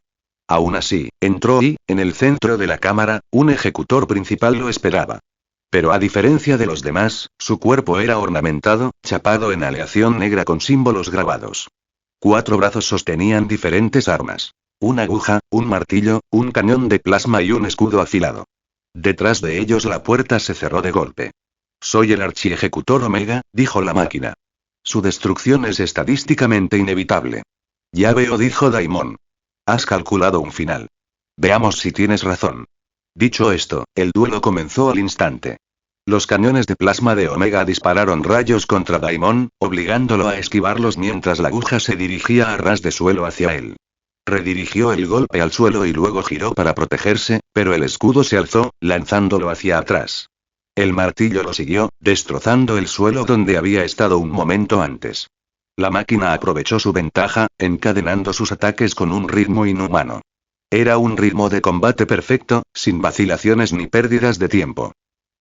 [SPEAKER 1] Aún así, entró y, en el centro de la cámara, un ejecutor principal lo esperaba. Pero a diferencia de los demás, su cuerpo era ornamentado, chapado en aleación negra con símbolos grabados. 4 brazos sostenían diferentes armas. Una aguja, un martillo, un cañón de plasma y un escudo afilado. Detrás de ellos la puerta se cerró de golpe. Soy el archiejecutor Omega, dijo la máquina. Su destrucción es estadísticamente inevitable. Ya veo, dijo Daimon. Has calculado un final. Veamos si tienes razón. Dicho esto, el duelo comenzó al instante. Los cañones de plasma de Omega dispararon rayos contra Daimon, obligándolo a esquivarlos mientras la aguja se dirigía a ras de suelo hacia él. Redirigió el golpe al suelo y luego giró para protegerse, pero el escudo se alzó, lanzándolo hacia atrás. El martillo lo siguió, destrozando el suelo donde había estado un momento antes. La máquina aprovechó su ventaja, encadenando sus ataques con un ritmo inhumano. Era un ritmo de combate perfecto, sin vacilaciones ni pérdidas de tiempo.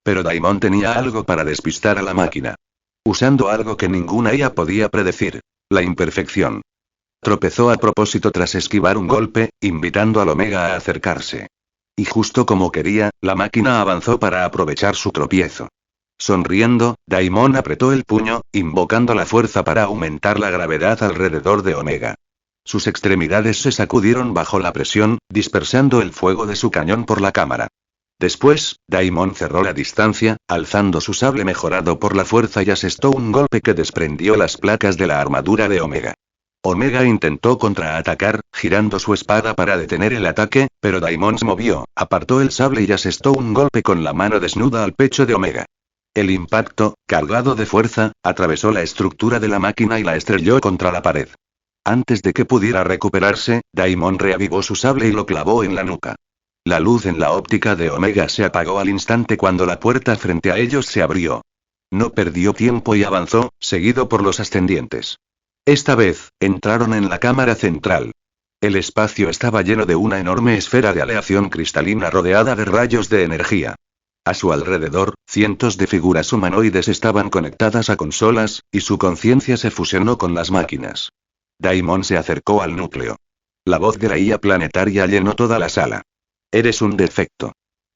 [SPEAKER 1] Pero Daimon tenía algo para despistar a la máquina. Usando algo que ninguna IA podía predecir: la imperfección. Tropezó a propósito tras esquivar un golpe, invitando al Omega a acercarse. Y justo como quería, la máquina avanzó para aprovechar su tropiezo. Sonriendo, Daimon apretó el puño, invocando la fuerza para aumentar la gravedad alrededor de Omega. Sus extremidades se sacudieron bajo la presión, dispersando el fuego de su cañón por la cámara. Después, Daimon cerró la distancia, alzando su sable mejorado por la fuerza y asestó un golpe que desprendió las placas de la armadura de Omega. Omega intentó contraatacar, girando su espada para detener el ataque, pero Daimon se movió, apartó el sable y asestó un golpe con la mano desnuda al pecho de Omega. El impacto, cargado de fuerza, atravesó la estructura de la máquina y la estrelló contra la pared. Antes de que pudiera recuperarse, Daimon reavivó su sable y lo clavó en la nuca. La luz en la óptica de Omega se apagó al instante cuando la puerta frente a ellos se abrió. No perdió tiempo y avanzó, seguido por los ascendientes. Esta vez, entraron en la cámara central. El espacio estaba lleno de una enorme esfera de aleación cristalina rodeada de rayos de energía. A su alrededor, cientos de figuras humanoides estaban conectadas a consolas, y su conciencia se fusionó con las máquinas. Daimon se acercó al núcleo. La voz de la IA planetaria llenó toda la sala. Eres un defecto.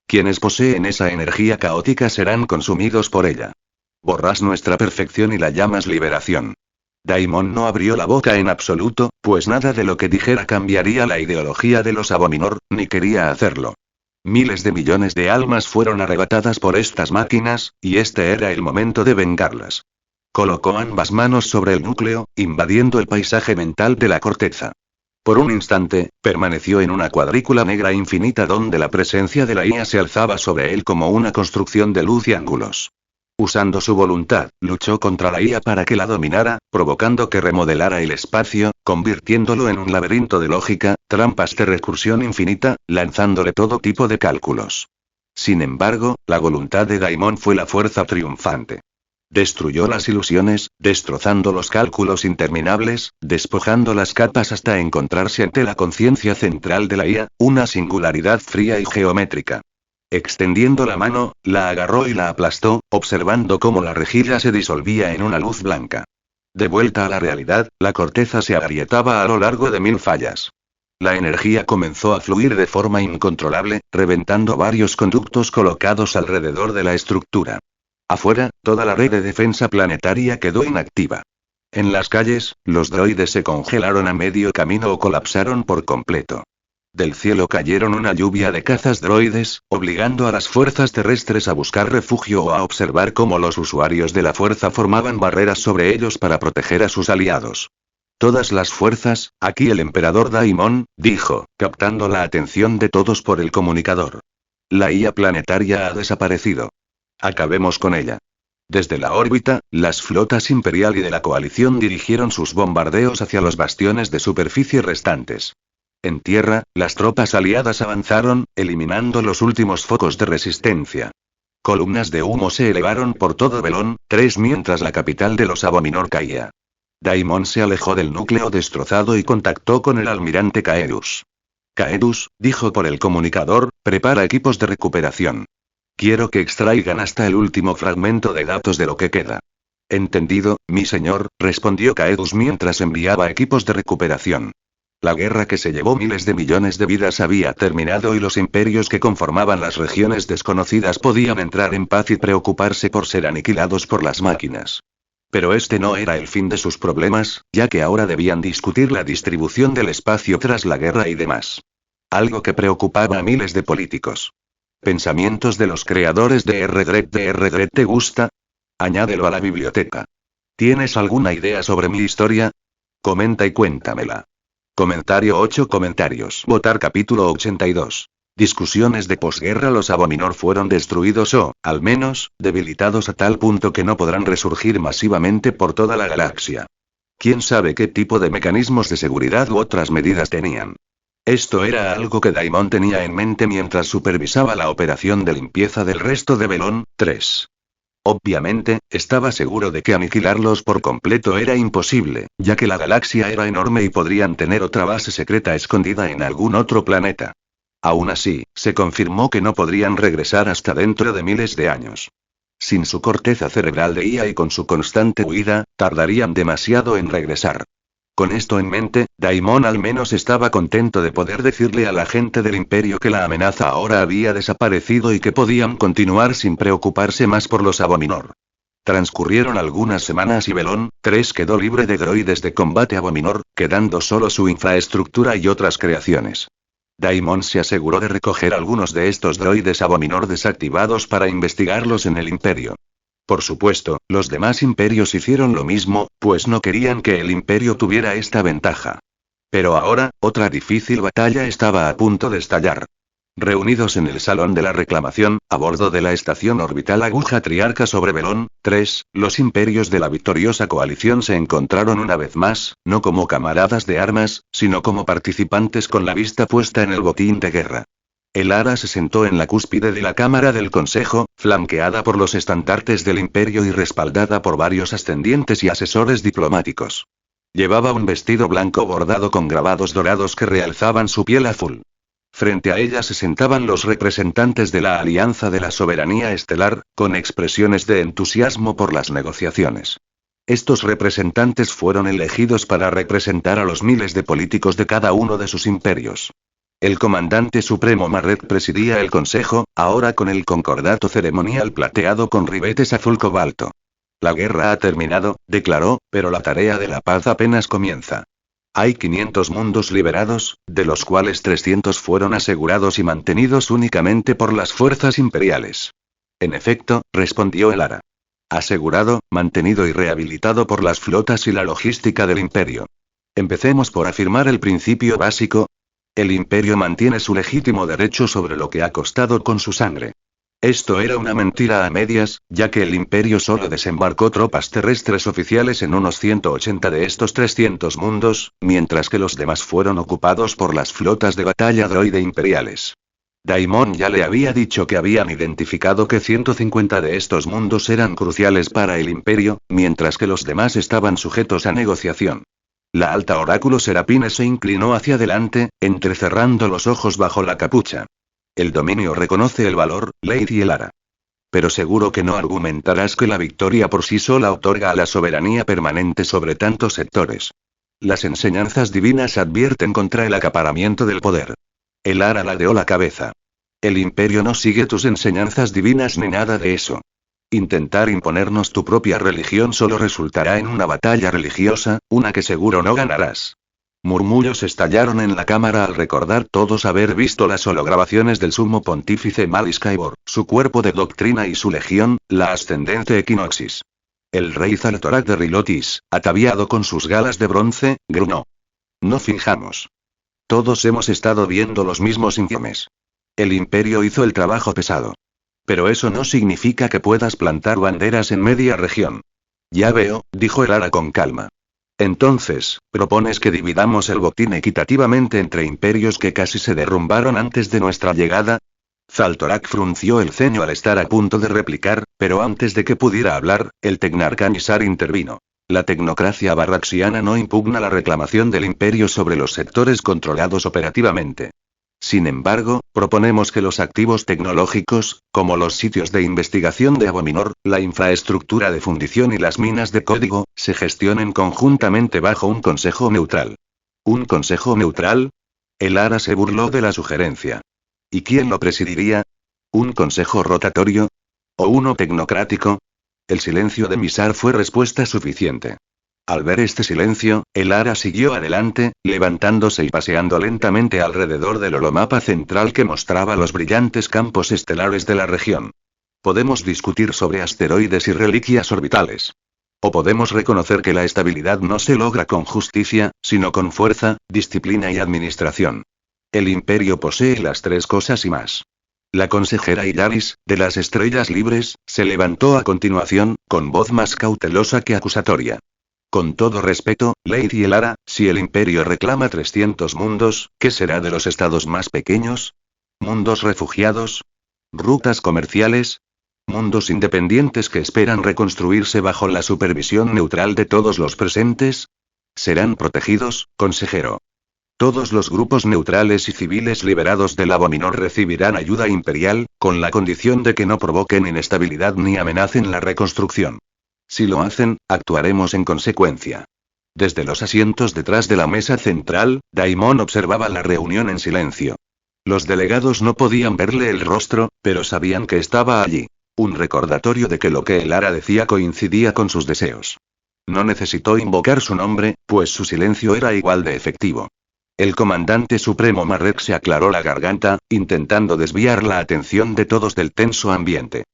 [SPEAKER 1] Quienes poseen esa energía caótica serán consumidos por ella. Borras nuestra perfección y la llamas liberación. Daimon no abrió la boca en absoluto, pues nada de lo que dijera cambiaría la ideología de los Abominor, ni quería hacerlo. Miles de millones de almas fueron arrebatadas por estas máquinas, y este era el momento de vengarlas. Colocó ambas manos sobre el núcleo, invadiendo el paisaje mental de la corteza. Por un instante, permaneció en una cuadrícula negra infinita donde la presencia de la IA se alzaba sobre él como una construcción de luz y ángulos. Usando su voluntad, luchó contra la IA para que la dominara, provocando que remodelara el espacio, convirtiéndolo en un laberinto de lógica, trampas de recursión infinita, lanzándole todo tipo de cálculos. Sin embargo, la voluntad de Daimon fue la fuerza triunfante. Destruyó las ilusiones, destrozando los cálculos interminables, despojando las capas hasta encontrarse ante la conciencia central de la IA, una singularidad fría y geométrica. Extendiendo la mano, la agarró y la aplastó, observando cómo la rejilla se disolvía en una luz blanca. De vuelta a la realidad, la corteza se agrietaba a lo largo de 1000 fallas. La energía comenzó a fluir de forma incontrolable, reventando varios conductos colocados alrededor de la estructura. Afuera, toda la red de defensa planetaria quedó inactiva. En las calles, los droides se congelaron a medio camino o colapsaron por completo. Del cielo cayeron una lluvia de cazas droides, obligando a las fuerzas terrestres a buscar refugio o a observar cómo los usuarios de la fuerza formaban barreras sobre ellos para proteger a sus aliados. Todas las fuerzas, aquí el emperador Daimon, dijo, captando la atención de todos por el comunicador. La IA planetaria ha desaparecido. Acabemos con ella. Desde la órbita, las flotas imperial y de la coalición dirigieron sus bombardeos hacia los bastiones de superficie restantes. En tierra, las tropas aliadas avanzaron, eliminando los últimos focos de resistencia. Columnas de humo se elevaron por todo Belón, mientras la capital de los Abominor caía. Daimon se alejó del núcleo destrozado y contactó con el almirante Caedus. Caedus, dijo por el comunicador, prepara equipos de recuperación. Quiero que extraigan hasta el último fragmento de datos de lo que queda. Entendido, mi señor, respondió Caedus mientras enviaba equipos de recuperación. La guerra que se llevó miles de millones de vidas había terminado y los imperios que conformaban las regiones desconocidas podían entrar en paz y preocuparse por ser aniquilados por las máquinas. Pero este no era el fin de sus problemas, ya que ahora debían discutir la distribución del espacio tras la guerra y demás. Algo que preocupaba a miles de políticos. Pensamientos de los creadores de R. ¿Te gusta? Añádelo a la biblioteca. ¿Tienes alguna idea sobre mi historia? Comenta y cuéntamela. Comentario 8 comentarios. Votar capítulo 82. Discusiones de posguerra. Los Abominor fueron destruidos o, al menos, debilitados a tal punto que no podrán resurgir masivamente por toda la galaxia. ¿Quién sabe qué tipo de mecanismos de seguridad u otras medidas tenían? Esto era algo que Daimon tenía en mente mientras supervisaba la operación de limpieza del resto de Belón 3. Obviamente, estaba seguro de que aniquilarlos por completo era imposible, ya que la galaxia era enorme y podrían tener otra base secreta escondida en algún otro planeta. Aún así, se confirmó que no podrían regresar hasta dentro de miles de años. Sin su corteza cerebral de IA y con su constante huida, tardarían demasiado en regresar. Con esto en mente, Daimon al menos estaba contento de poder decirle a la gente del Imperio que la amenaza ahora había desaparecido y que podían continuar sin preocuparse más por los Abominor. Transcurrieron algunas semanas y Belón 3 quedó libre de droides de combate Abominor, quedando solo su infraestructura y otras creaciones. Daimon se aseguró de recoger algunos de estos droides Abominor desactivados para investigarlos en el Imperio. Por supuesto, los demás imperios hicieron lo mismo, pues no querían que el imperio tuviera esta ventaja. Pero ahora, otra difícil batalla estaba a punto de estallar. Reunidos en el salón de la reclamación, a bordo de la estación orbital Aguja Triarca sobre Belón 3, los imperios de la victoriosa coalición se encontraron una vez más, no como camaradas de armas, sino como participantes con la vista puesta en el botín de guerra. Elara se sentó en la cúspide de la Cámara del Consejo, flanqueada por los estandartes del Imperio y respaldada por varios ascendientes y asesores diplomáticos. Llevaba un vestido blanco bordado con grabados dorados que realzaban su piel azul. Frente a ella se sentaban los representantes de la Alianza de la Soberanía Estelar, con expresiones de entusiasmo por las negociaciones. Estos representantes fueron elegidos para representar a los miles de políticos de cada uno de sus imperios. El comandante supremo Marrek presidía el consejo, ahora con el concordato ceremonial plateado con ribetes azul cobalto. La guerra ha terminado, declaró, pero la tarea de la paz apenas comienza. Hay 500 mundos liberados, de los cuales 300 fueron asegurados y mantenidos únicamente por las fuerzas imperiales. En efecto, respondió Elara. Asegurado, mantenido y rehabilitado por las flotas y la logística del imperio. Empecemos por afirmar el principio básico. El imperio mantiene su legítimo derecho sobre lo que ha costado con su sangre. Esto era una mentira a medias, ya que el imperio solo desembarcó tropas terrestres oficiales en unos 180 de estos 300 mundos, mientras que los demás fueron ocupados por las flotas de batalla droide imperiales. Daimon ya le había dicho que habían identificado que 150 de estos mundos eran cruciales para el imperio, mientras que los demás estaban sujetos a negociación. La alta oráculo Serapine se inclinó hacia adelante, entrecerrando los ojos bajo la capucha. El dominio reconoce el valor, Lady Elara. Pero seguro que no argumentarás que la victoria por sí sola otorga a la soberanía permanente sobre tantos sectores. Las enseñanzas divinas advierten contra el acaparamiento del poder. Elara ladeó la cabeza. El imperio no sigue tus enseñanzas divinas ni nada de eso. Intentar imponernos tu propia religión solo resultará en una batalla religiosa, una que seguro no ganarás. Murmullos estallaron en la cámara al recordar todos haber visto las holograbaciones del sumo pontífice Malak Skyward, su cuerpo de doctrina y su legión, la ascendente Equinoxis. El rey Zaltorak de Rilotis, ataviado con sus galas de bronce, gruñó. No finjamos. Todos hemos estado viendo los mismos informes. El imperio hizo el trabajo pesado. Pero eso no significa que puedas plantar banderas en media región. Ya veo, dijo Elara con calma. Entonces, ¿propones que dividamos el botín equitativamente entre imperios que casi se derrumbaron antes de nuestra llegada? Zaltorak frunció el ceño al estar a punto de replicar, pero antes de que pudiera hablar, el Tecnarca Nisar intervino. La tecnocracia barraxiana no impugna la reclamación del imperio sobre los sectores controlados operativamente. Sin embargo, proponemos que los activos tecnológicos, como los sitios de investigación de Abominor, la infraestructura de fundición y las minas de código, se gestionen conjuntamente bajo un consejo neutral. ¿Un consejo neutral? El Ara se burló de la sugerencia. ¿Y quién lo presidiría? ¿Un consejo rotatorio? ¿O uno tecnocrático? El silencio de Misar fue respuesta suficiente. Al ver este silencio, el Ara siguió adelante, levantándose y paseando lentamente alrededor del holomapa central que mostraba los brillantes campos estelares de la región. Podemos discutir sobre asteroides y reliquias orbitales. O podemos reconocer que la estabilidad no se logra con justicia, sino con fuerza, disciplina y administración. El imperio posee las tres cosas y más. La consejera Ilaris, de las Estrellas Libres, se levantó a continuación, con voz más cautelosa que acusatoria. Con todo respeto, Lady Elara, si el imperio reclama 300 mundos, ¿qué será de los estados más pequeños? ¿Mundos refugiados? ¿Rutas comerciales? ¿Mundos independientes que esperan reconstruirse bajo la supervisión neutral de todos los presentes? ¿Serán protegidos, consejero? Todos los grupos neutrales y civiles liberados del Abominor recibirán ayuda imperial, con la condición de que no provoquen inestabilidad ni amenacen la reconstrucción. Si lo hacen, actuaremos en consecuencia. Desde los asientos detrás de la mesa central, Daimon observaba la reunión en silencio. Los delegados no podían verle el rostro, pero sabían que estaba allí. Un recordatorio de que lo que el Ara decía coincidía con sus deseos. No necesitó invocar su nombre, pues su silencio era igual de efectivo. El comandante supremo Marek se aclaró la garganta, intentando desviar la atención de todos del tenso ambiente.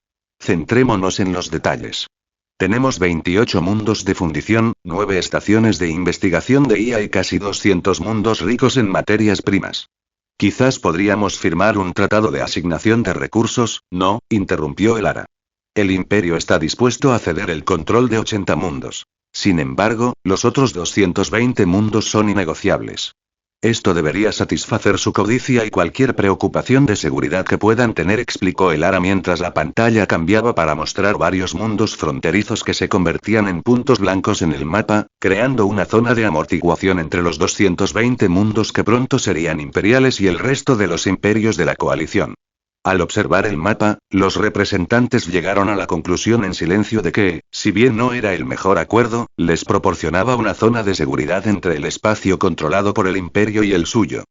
[SPEAKER 1] Centrémonos en los detalles. Tenemos 28 mundos de fundición, 9 estaciones de investigación de IA y casi 200 mundos ricos en materias primas. Quizás podríamos firmar un tratado de asignación de recursos, ¿no?, interrumpió el Ara. El imperio está dispuesto a ceder el control de 80 mundos. Sin embargo, los otros 220 mundos son innegociables. Esto debería satisfacer su codicia y cualquier preocupación de seguridad que puedan tener, explicó el Ara mientras la pantalla cambiaba para mostrar varios mundos fronterizos que se convertían en puntos blancos en el mapa, creando una zona de amortiguación entre los 220 mundos que pronto serían imperiales y el resto de los imperios de la coalición. Al observar el mapa, los representantes llegaron a la conclusión en silencio de que, si bien no era el mejor acuerdo, les proporcionaba una zona de seguridad entre el espacio controlado por el imperio y el suyo.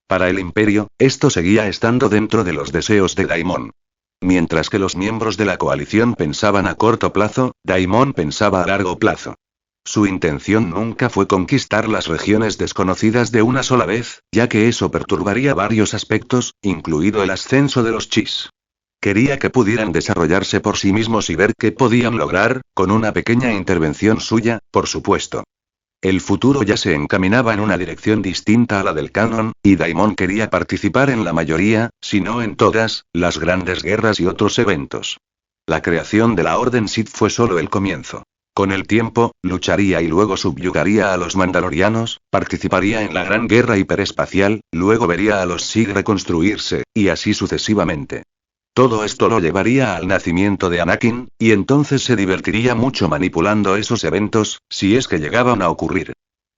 [SPEAKER 1] Para el imperio, esto seguía estando dentro de los deseos de Daimon. Mientras que los miembros de la coalición pensaban a corto plazo, Daimon pensaba a largo plazo. Su intención nunca fue conquistar las regiones desconocidas de una sola vez, ya que eso perturbaría varios aspectos, incluido el ascenso de los Chis. Quería que pudieran desarrollarse por sí mismos y ver qué podían lograr, con una pequeña intervención suya, por supuesto. El futuro ya se encaminaba en una dirección distinta a la del canon, y Daimon quería participar en la mayoría, si no en todas, las grandes guerras y otros eventos. La creación de la Orden Sith fue solo el comienzo. Con el tiempo, lucharía y luego subyugaría a los mandalorianos, participaría en la gran guerra hiperespacial, luego vería a los Sig reconstruirse, y así sucesivamente. Todo esto lo llevaría al nacimiento de Anakin, y entonces se divertiría mucho manipulando esos eventos, si es que llegaban a ocurrir.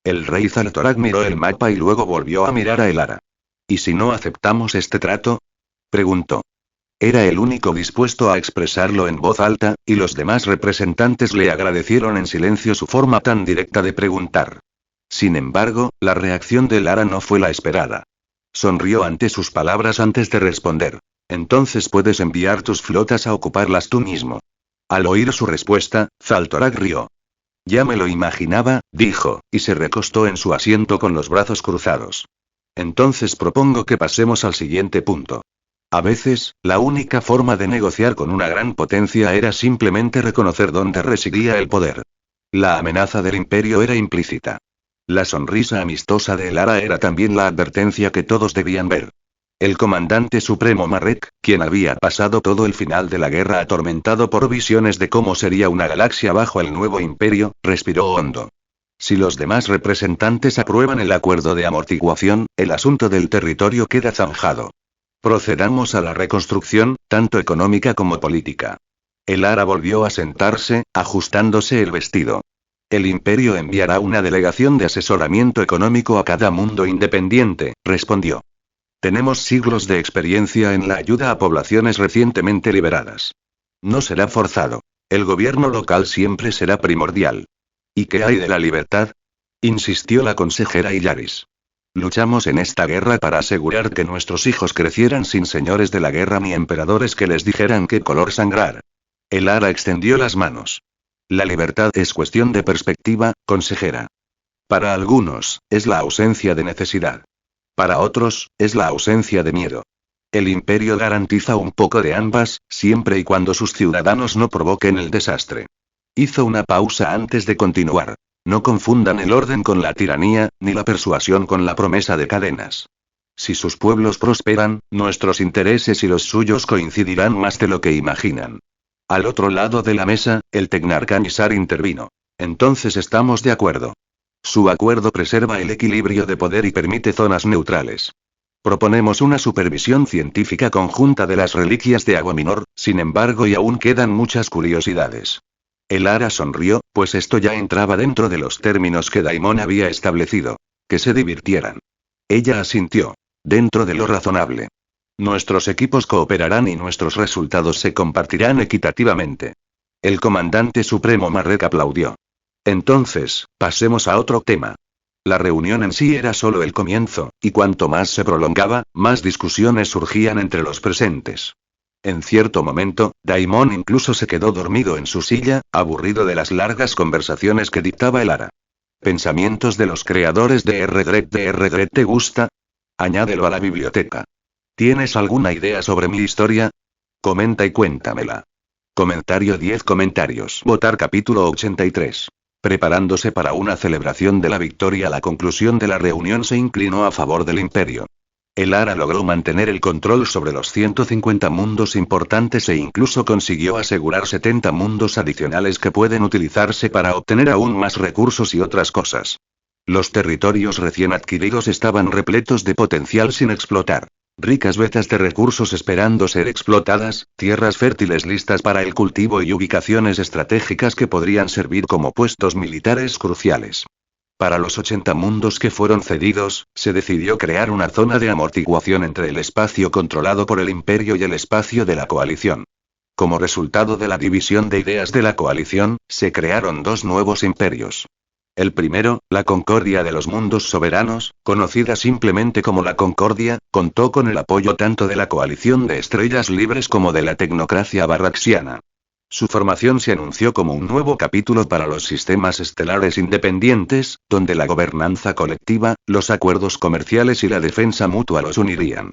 [SPEAKER 1] El rey Zaltorak miró el mapa y luego volvió a mirar a el Ara. ¿Y si no aceptamos este trato?, preguntó. Era el único dispuesto a expresarlo en voz alta, y los demás representantes le agradecieron en silencio su forma tan directa de preguntar. Sin embargo, la reacción de Lara no fue la esperada. Sonrió ante sus palabras antes de responder. Entonces puedes enviar tus flotas a ocuparlas tú mismo. Al oír su respuesta, Zaltorak rió. Ya me lo imaginaba, dijo, y se recostó en su asiento con los brazos cruzados. Entonces propongo que pasemos al siguiente punto. A veces, la única forma de negociar con una gran potencia era simplemente reconocer dónde residía el poder. La amenaza del imperio era implícita. La sonrisa amistosa de Lara era también la advertencia que todos debían ver. El comandante supremo Marek, quien había pasado todo el final de la guerra atormentado por visiones de cómo sería una galaxia bajo el nuevo imperio, respiró hondo. Si los demás representantes aprueban el acuerdo de amortiguación, el asunto del territorio queda zanjado. Procedamos a la reconstrucción, tanto económica como política. El Ara volvió a sentarse, ajustándose el vestido. El imperio enviará una delegación de asesoramiento económico a cada mundo independiente, respondió. Tenemos siglos de experiencia en la ayuda a poblaciones recientemente liberadas. No será forzado. El gobierno local siempre será primordial. ¿Y qué hay de la libertad?, insistió la consejera Illaris. Luchamos en esta guerra para asegurar que nuestros hijos crecieran sin señores de la guerra ni emperadores que les dijeran qué color sangrar. Elara extendió las manos. La libertad es cuestión de perspectiva, consejera. Para algunos, es la ausencia de necesidad. Para otros, es la ausencia de miedo. El imperio garantiza un poco de ambas, siempre y cuando sus ciudadanos no provoquen el desastre. Hizo una pausa antes de continuar. No confundan el orden con la tiranía, ni la persuasión con la promesa de cadenas. Si sus pueblos prosperan, nuestros intereses y los suyos coincidirán más de lo que imaginan. Al otro lado de la mesa, el tecnarca Nisar intervino. Entonces estamos de acuerdo. Su acuerdo preserva el equilibrio de poder y permite zonas neutrales. Proponemos una supervisión científica conjunta de las reliquias de Agua Minor, sin embargo, y aún quedan muchas curiosidades. Elara sonrió, pues esto ya entraba dentro de los términos que Daimon había establecido. Que se divirtieran. Ella asintió. Dentro de lo razonable. Nuestros equipos cooperarán y nuestros resultados se compartirán equitativamente. El comandante supremo Marek aplaudió. Entonces, pasemos a otro tema. La reunión en sí era solo el comienzo, y cuanto más se prolongaba, más discusiones surgían entre los presentes. En cierto momento, Daimon incluso se quedó dormido en su silla, aburrido de las largas conversaciones que dictaba Elara. ¿Pensamientos de los creadores de R-Gret te gusta? Añádelo a la biblioteca. ¿Tienes alguna idea sobre mi historia? Comenta y cuéntamela. Comentario 10 comentarios. Votar capítulo 83. Preparándose para una celebración de la victoria, la conclusión de la reunión se inclinó a favor del imperio. Elara logró mantener el control sobre los 150 mundos importantes e incluso consiguió asegurar 70 mundos adicionales que pueden utilizarse para obtener aún más recursos y otras cosas. Los territorios recién adquiridos estaban repletos de potencial sin explotar. Ricas vetas de recursos esperando ser explotadas, tierras fértiles listas para el cultivo y ubicaciones estratégicas que podrían servir como puestos militares cruciales. Para los 80 mundos que fueron cedidos, se decidió crear una zona de amortiguación entre el espacio controlado por el Imperio y el espacio de la coalición. Como resultado de la división de ideas de la coalición, se crearon dos nuevos imperios. El primero, la Concordia de los Mundos Soberanos, conocida simplemente como la Concordia, contó con el apoyo tanto de la coalición de estrellas libres como de la tecnocracia barraxiana. Su formación se anunció como un nuevo capítulo para los sistemas estelares independientes, donde la gobernanza colectiva, los acuerdos comerciales y la defensa mutua los unirían.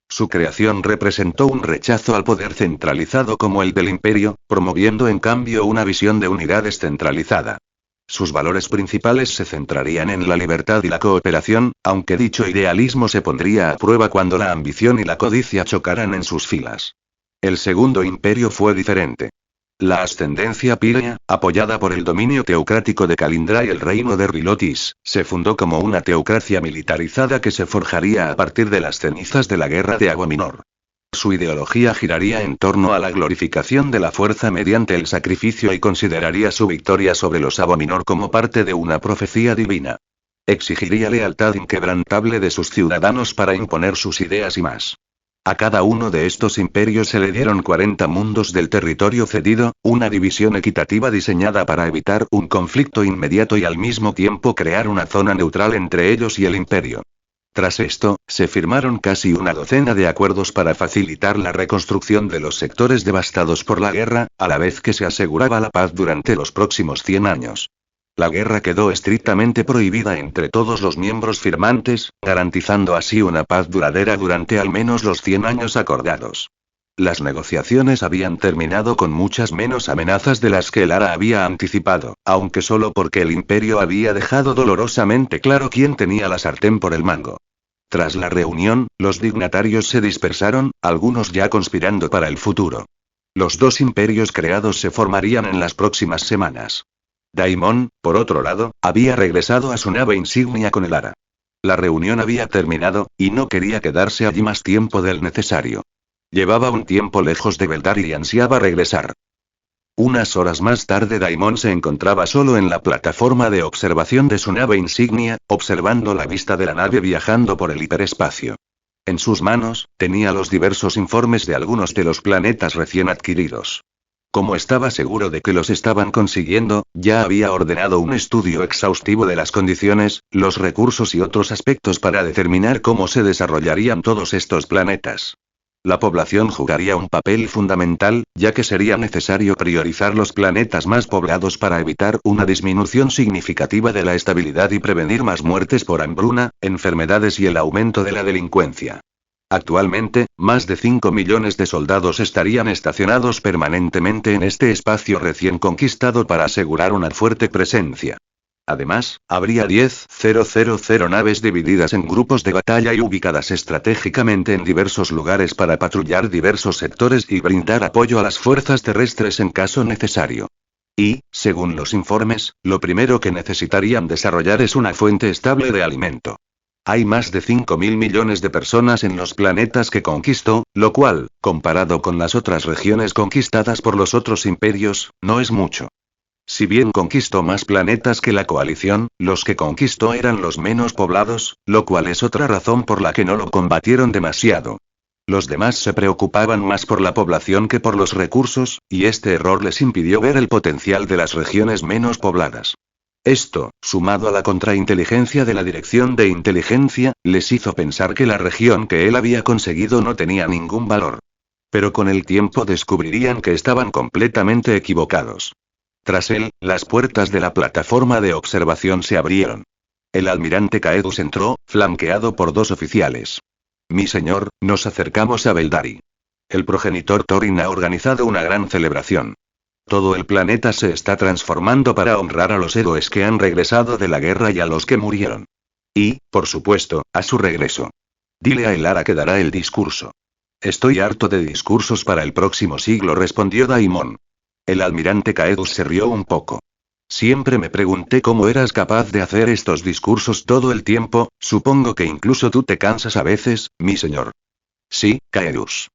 [SPEAKER 1] Su creación representó un rechazo al poder centralizado como el del imperio, promoviendo en cambio una visión de unidad descentralizada. Sus valores principales se centrarían en la libertad y la cooperación, aunque dicho idealismo se pondría a prueba cuando la ambición y la codicia chocaran en sus filas. El segundo imperio fue diferente. La ascendencia Pírea, apoyada por el dominio teocrático de Kalindra y el reino de Rilotis, se fundó como una teocracia militarizada que se forjaría a partir de las cenizas de la guerra de Agua Minor. Su ideología giraría en torno a la glorificación de la fuerza mediante el sacrificio y consideraría su victoria sobre los Agua Minor como parte de una profecía divina. Exigiría lealtad inquebrantable de sus ciudadanos para imponer sus ideas y más. A cada uno de estos imperios se le dieron 40 mundos del territorio cedido, una división equitativa diseñada para evitar un conflicto inmediato y al mismo tiempo crear una zona neutral entre ellos y el imperio. Tras esto, se firmaron casi una docena de acuerdos para facilitar la reconstrucción de los sectores devastados por la guerra, a la vez que se aseguraba la paz durante los próximos 100 años. La guerra quedó estrictamente prohibida entre todos los miembros firmantes, garantizando así una paz duradera durante al menos los 100 años acordados. Las negociaciones habían terminado con muchas menos amenazas de las que Elara había anticipado, aunque solo porque el imperio había dejado dolorosamente claro quién tenía la sartén por el mango. Tras la reunión, los dignatarios se dispersaron, algunos ya conspirando para el futuro. Los dos imperios creados se formarían en las próximas semanas. Daimon, por otro lado, había regresado a su nave insignia con Elara. La reunión había terminado, y no quería quedarse allí más tiempo del necesario. Llevaba un tiempo lejos de Beldar y ansiaba regresar. Unas horas más tarde Daimon se encontraba solo en la plataforma de observación de su nave insignia, observando la vista de la nave viajando por el hiperespacio. En sus manos, tenía los diversos informes de algunos de los planetas recién adquiridos. Como estaba seguro de que los estaban consiguiendo, ya había ordenado un estudio exhaustivo de las condiciones, los recursos y otros aspectos para determinar cómo se desarrollarían todos estos planetas. La población jugaría un papel fundamental, ya que sería necesario priorizar los planetas más poblados para evitar una disminución significativa de la estabilidad y prevenir más muertes por hambruna, enfermedades y el aumento de la delincuencia. Actualmente, más de 5 millones de soldados estarían estacionados permanentemente en este espacio recién conquistado para asegurar una fuerte presencia. Además, habría 10.000 naves divididas en grupos de batalla y ubicadas estratégicamente en diversos lugares para patrullar diversos sectores y brindar apoyo a las fuerzas terrestres en caso necesario. Y, según los informes, lo primero que necesitarían desarrollar es una fuente estable de alimento. Hay más de 5.000 millones de personas en los planetas que conquistó, lo cual, comparado con las otras regiones conquistadas por los otros imperios, no es mucho. Si bien conquistó más planetas que la coalición, los que conquistó eran los menos poblados, lo cual es otra razón por la que no lo combatieron demasiado. Los demás se preocupaban más por la población que por los recursos, y este error les impidió ver el potencial de las regiones menos pobladas. Esto, sumado a la contrainteligencia de la Dirección de Inteligencia, les hizo pensar que la región que él había conseguido no tenía ningún valor. Pero con el tiempo descubrirían que estaban completamente equivocados. Tras él, las puertas de la plataforma de observación se abrieron. El almirante Caedus entró, flanqueado por 2 oficiales. Mi señor, nos acercamos a Beldari. El progenitor Thorin ha organizado una gran celebración. Todo el planeta se está transformando para honrar a los héroes que han regresado de la guerra y a los que murieron. Y, por supuesto, a su regreso. Dile a Elara que dará el discurso. Estoy harto de discursos para el próximo siglo, respondió Daimon. El almirante Caedus se rió un poco. Siempre me pregunté cómo eras capaz de hacer estos discursos todo el tiempo, supongo que incluso tú te cansas a veces, mi señor. Sí, Caedus.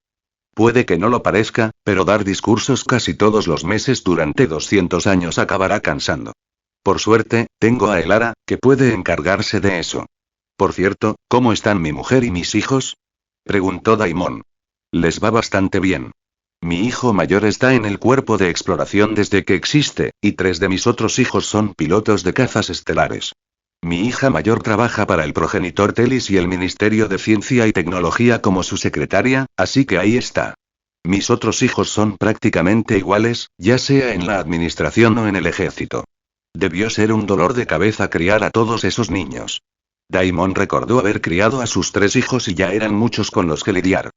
[SPEAKER 1] Puede que no lo parezca, pero dar discursos casi todos los meses durante 200 años acabará cansando. Por suerte, tengo a Elara, que puede encargarse de eso. Por cierto, ¿cómo están mi mujer y mis hijos? Preguntó Daimon. Les va bastante bien. Mi hijo mayor está en el cuerpo de exploración desde que existe, y 3 de mis otros hijos son pilotos de cazas estelares. Mi hija mayor trabaja para el progenitor Telis y el Ministerio de Ciencia y Tecnología como su secretaria, así que ahí está. Mis otros hijos son prácticamente iguales, ya sea en la administración o en el ejército. Debió ser un dolor de cabeza criar a todos esos niños. Daimon recordó haber criado a sus 3 hijos y ya eran muchos con los que lidiar.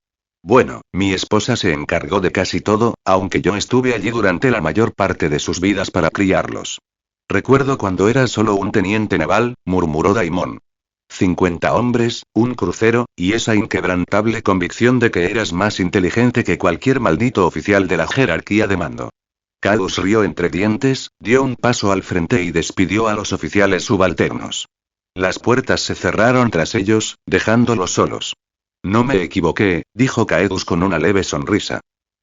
[SPEAKER 1] Bueno, mi esposa se encargó de casi todo, aunque yo estuve allí durante la mayor parte de sus vidas para criarlos. Recuerdo cuando era solo un teniente naval, murmuró Daimon. 50 hombres, un crucero, y esa inquebrantable convicción de que eras más inteligente que cualquier maldito oficial de la jerarquía de mando. Caedus rió entre dientes, dio un paso al frente y despidió a los oficiales subalternos. Las puertas se cerraron tras ellos, dejándolos solos. No me equivoqué, dijo Caedus con una leve sonrisa.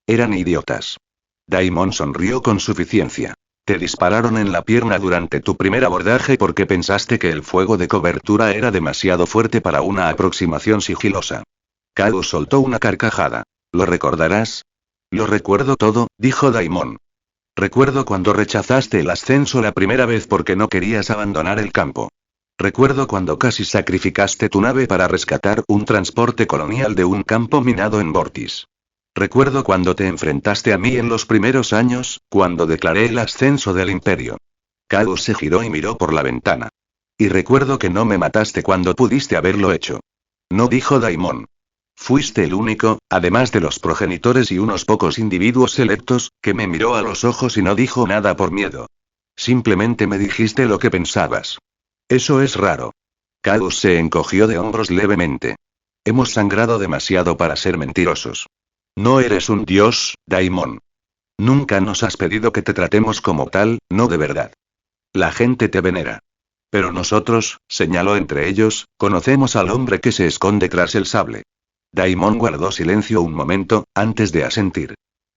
[SPEAKER 1] Eran idiotas. Daimon sonrió con suficiencia. Te dispararon en la pierna durante tu primer abordaje porque pensaste que el fuego de cobertura era demasiado fuerte para una aproximación sigilosa. Caedus soltó una carcajada. ¿Lo recordarás? Lo recuerdo todo, dijo Daimon. Recuerdo cuando rechazaste el ascenso la primera vez porque no querías abandonar el campo. Recuerdo cuando casi sacrificaste tu nave para rescatar un transporte colonial de un campo minado en Vortis. Recuerdo cuando te enfrentaste a mí en los primeros años, cuando declaré el ascenso del imperio. Caedus se giró y miró por la ventana. Y recuerdo que no me mataste cuando pudiste haberlo hecho. No, dijo Daimon. Fuiste el único, además de los progenitores y unos pocos individuos selectos, que me miró a los ojos y no dijo nada por miedo. Simplemente me dijiste lo que pensabas. Eso es raro. Caedus se encogió de hombros levemente. Hemos sangrado demasiado para ser mentirosos. No eres un dios, Daimon. Nunca nos has pedido que te tratemos como tal, no de verdad. La gente te venera. Pero nosotros, señaló entre ellos, conocemos al hombre que se esconde tras el sable. Daimon guardó silencio un momento, antes de asentir.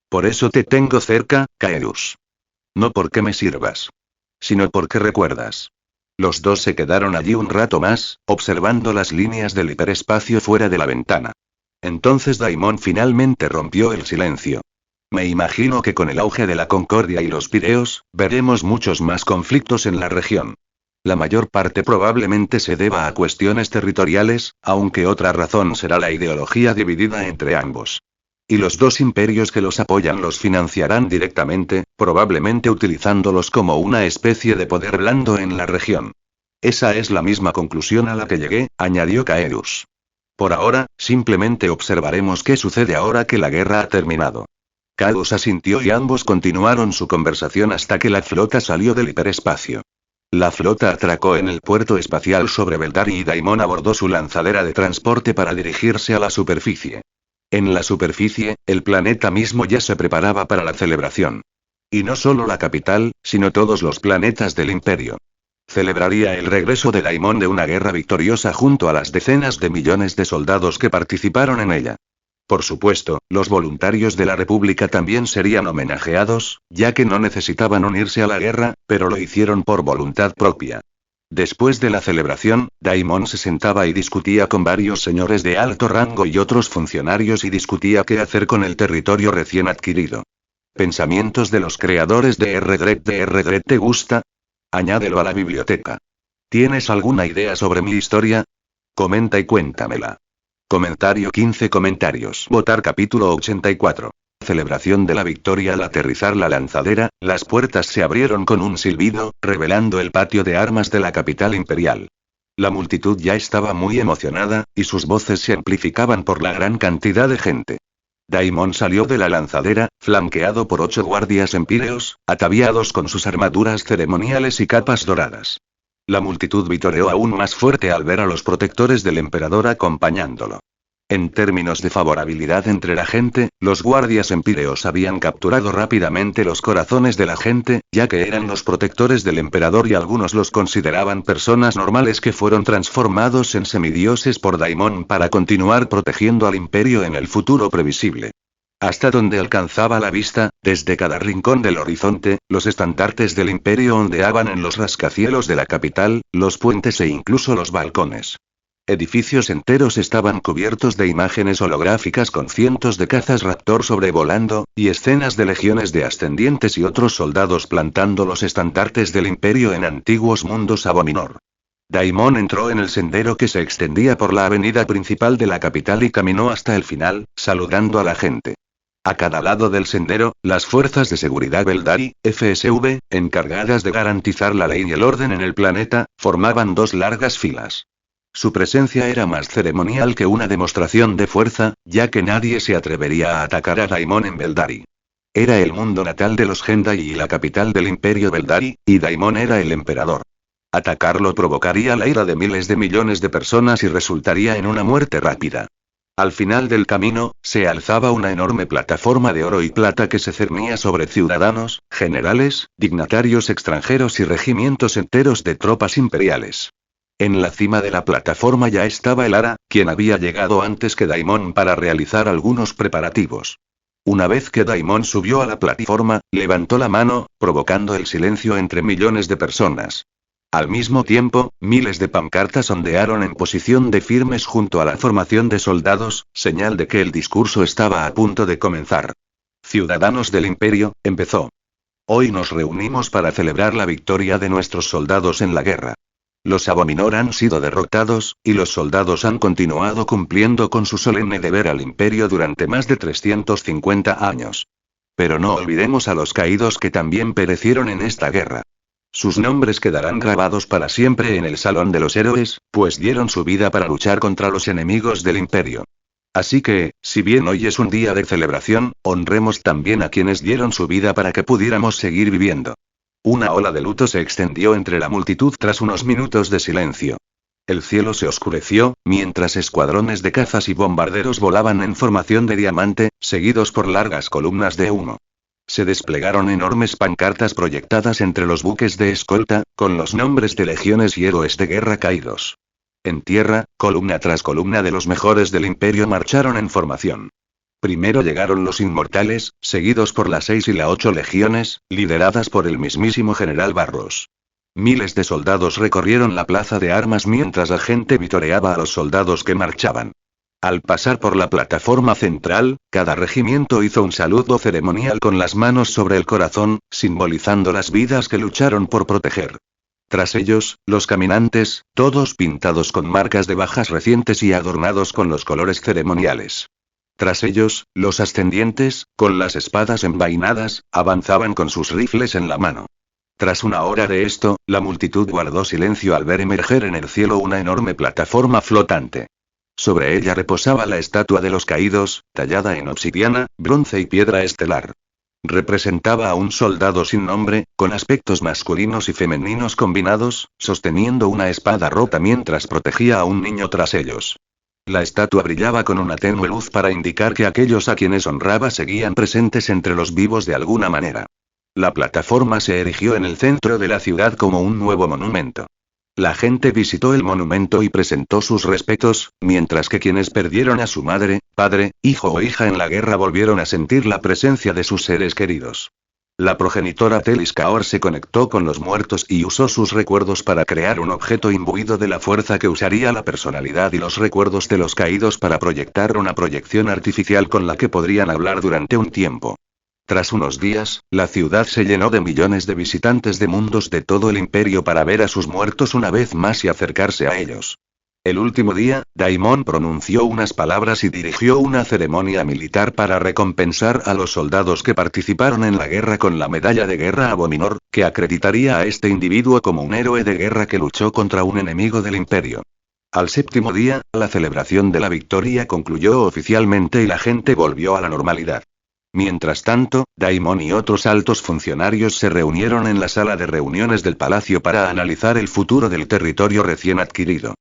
[SPEAKER 1] Por eso te tengo cerca, Caedus. No porque me sirvas. Sino porque recuerdas. Los dos se quedaron allí un rato más, observando las líneas del hiperespacio fuera de la ventana. Entonces Daimon finalmente rompió el silencio. Me imagino que con el auge de la Concordia y los Pireos, veremos muchos más conflictos en la región. La mayor parte probablemente se deba a cuestiones territoriales, aunque otra razón será la ideología dividida entre ambos. Y los dos imperios que los apoyan los financiarán directamente, probablemente utilizándolos como una especie de poder blando en la región. Esa es la misma conclusión a la que llegué, añadió Caerus. Por ahora, simplemente observaremos qué sucede ahora que la guerra ha terminado. Caerus asintió y ambos continuaron su conversación hasta que la flota salió del hiperespacio. La flota atracó en el puerto espacial sobre Beldari y Daimon abordó su lanzadera de transporte para dirigirse a la superficie. En la superficie, el planeta mismo ya se preparaba para la celebración. Y no solo la capital, sino todos los planetas del imperio. Celebraría el regreso de Daimon de una guerra victoriosa junto a las decenas de millones de soldados que participaron en ella. Por supuesto, los voluntarios de la República también serían homenajeados, ya que no necesitaban unirse a la guerra, pero lo hicieron por voluntad propia. Después de la celebración, Daimon se sentaba y discutía con varios señores de alto rango y otros funcionarios y discutía qué hacer con el territorio recién adquirido. ¿Pensamientos de los creadores de R-Dredd te gusta? Añádelo a la biblioteca. ¿Tienes alguna idea sobre mi historia? Comenta y cuéntamela. Comentario 15 comentarios. Votar capítulo 84. Celebración de la victoria. Al aterrizar la lanzadera, las puertas se abrieron con un silbido, revelando el patio de armas de la capital imperial. La multitud ya estaba muy emocionada, y sus voces se amplificaban por la gran cantidad de gente. Daimon salió de la lanzadera, flanqueado por 8 guardias empíreos, ataviados con sus armaduras ceremoniales y capas doradas. La multitud vitoreó aún más fuerte al ver a los protectores del emperador acompañándolo. En términos de favorabilidad entre la gente, los guardias empíreos habían capturado rápidamente los corazones de la gente, ya que eran los protectores del emperador y algunos los consideraban personas normales que fueron transformados en semidioses por Daimon para continuar protegiendo al imperio en el futuro previsible. Hasta donde alcanzaba la vista, desde cada rincón del horizonte, los estandartes del imperio ondeaban en los rascacielos de la capital, los puentes e incluso los balcones. Edificios enteros estaban cubiertos de imágenes holográficas con cientos de cazas Raptor sobrevolando, y escenas de legiones de ascendientes y otros soldados plantando los estandartes del imperio en antiguos mundos Abominor. Daimon entró en el sendero que se extendía por la avenida principal de la capital y caminó hasta el final, saludando a la gente. A cada lado del sendero, las fuerzas de seguridad Beldari, FSV, encargadas de garantizar la ley y el orden en el planeta, formaban 2 largas filas. Su presencia era más ceremonial que una demostración de fuerza, ya que nadie se atrevería a atacar a Daimon en Beldari. Era el mundo natal de los Gendai y la capital del imperio Beldari, y Daimon era el emperador. Atacarlo provocaría la ira de miles de millones de personas y resultaría en una muerte rápida. Al final del camino, se alzaba una enorme plataforma de oro y plata que se cernía sobre ciudadanos, generales, dignatarios extranjeros y regimientos enteros de tropas imperiales. En la cima de la plataforma ya estaba el Ara, quien había llegado antes que Daimon para realizar algunos preparativos. Una vez que Daimon subió a la plataforma, levantó la mano, provocando el silencio entre millones de personas. Al mismo tiempo, miles de pancartas ondearon en posición de firmes junto a la formación de soldados, señal de que el discurso estaba a punto de comenzar. Ciudadanos del imperio, empezó. Hoy nos reunimos para celebrar la victoria de nuestros soldados en la guerra. Los Abominor han sido derrotados, y los soldados han continuado cumpliendo con su solemne deber al imperio durante más de 350 años. Pero no olvidemos a los caídos que también perecieron en esta guerra. Sus nombres quedarán grabados para siempre en el Salón de los Héroes, pues dieron su vida para luchar contra los enemigos del imperio. Así que, si bien hoy es un día de celebración, honremos también a quienes dieron su vida para que pudiéramos seguir viviendo. Una ola de luto se extendió entre la multitud tras unos minutos de silencio. El cielo se oscureció, mientras escuadrones de cazas y bombarderos volaban en formación de diamante, seguidos por largas columnas de humo. Se desplegaron enormes pancartas proyectadas entre los buques de escolta, con los nombres de legiones y héroes de guerra caídos. En tierra, columna tras columna de los mejores del imperio marcharon en formación. Primero llegaron los inmortales, seguidos por las 6 y la 8 legiones, lideradas por el mismísimo general Barros. Miles de soldados recorrieron la plaza de armas mientras la gente vitoreaba a los soldados que marchaban. Al pasar por la plataforma central, cada regimiento hizo un saludo ceremonial con las manos sobre el corazón, simbolizando las vidas que lucharon por proteger. Tras ellos, los caminantes, todos pintados con marcas de bajas recientes y adornados con los colores ceremoniales. Tras ellos, los ascendientes, con las espadas envainadas, avanzaban con sus rifles en la mano. Tras una hora de esto, la multitud guardó silencio al ver emerger en el cielo una enorme plataforma flotante. Sobre ella reposaba la estatua de los caídos, tallada en obsidiana, bronce y piedra estelar. Representaba a un soldado sin nombre, con aspectos masculinos y femeninos combinados, sosteniendo una espada rota mientras protegía a un niño tras ellos. La estatua brillaba con una tenue luz para indicar que aquellos a quienes honraba seguían presentes entre los vivos de alguna manera. La plataforma se erigió en el centro de la ciudad como un nuevo monumento. La gente visitó el monumento y presentó sus respetos, mientras que quienes perdieron a su madre, padre, hijo o hija en la guerra volvieron a sentir la presencia de sus seres queridos. La progenitora Telis Kaor se conectó con los muertos y usó sus recuerdos para crear un objeto imbuido de la fuerza que usaría la personalidad y los recuerdos de los caídos para proyectar una proyección artificial con la que podrían hablar durante un tiempo. Tras unos días, la ciudad se llenó de millones de visitantes de mundos de todo el imperio para ver a sus muertos una vez más y acercarse a ellos. El último día, Daimon pronunció unas palabras y dirigió una ceremonia militar para recompensar a los soldados que participaron en la guerra con la medalla de guerra Abominor, que acreditaría a este individuo como un héroe de guerra que luchó contra un enemigo del imperio. Al séptimo día, la celebración de la victoria concluyó oficialmente y la gente volvió a la normalidad. Mientras tanto, Daimon y otros altos funcionarios se reunieron en la sala de reuniones del palacio para analizar el futuro del territorio recién adquirido.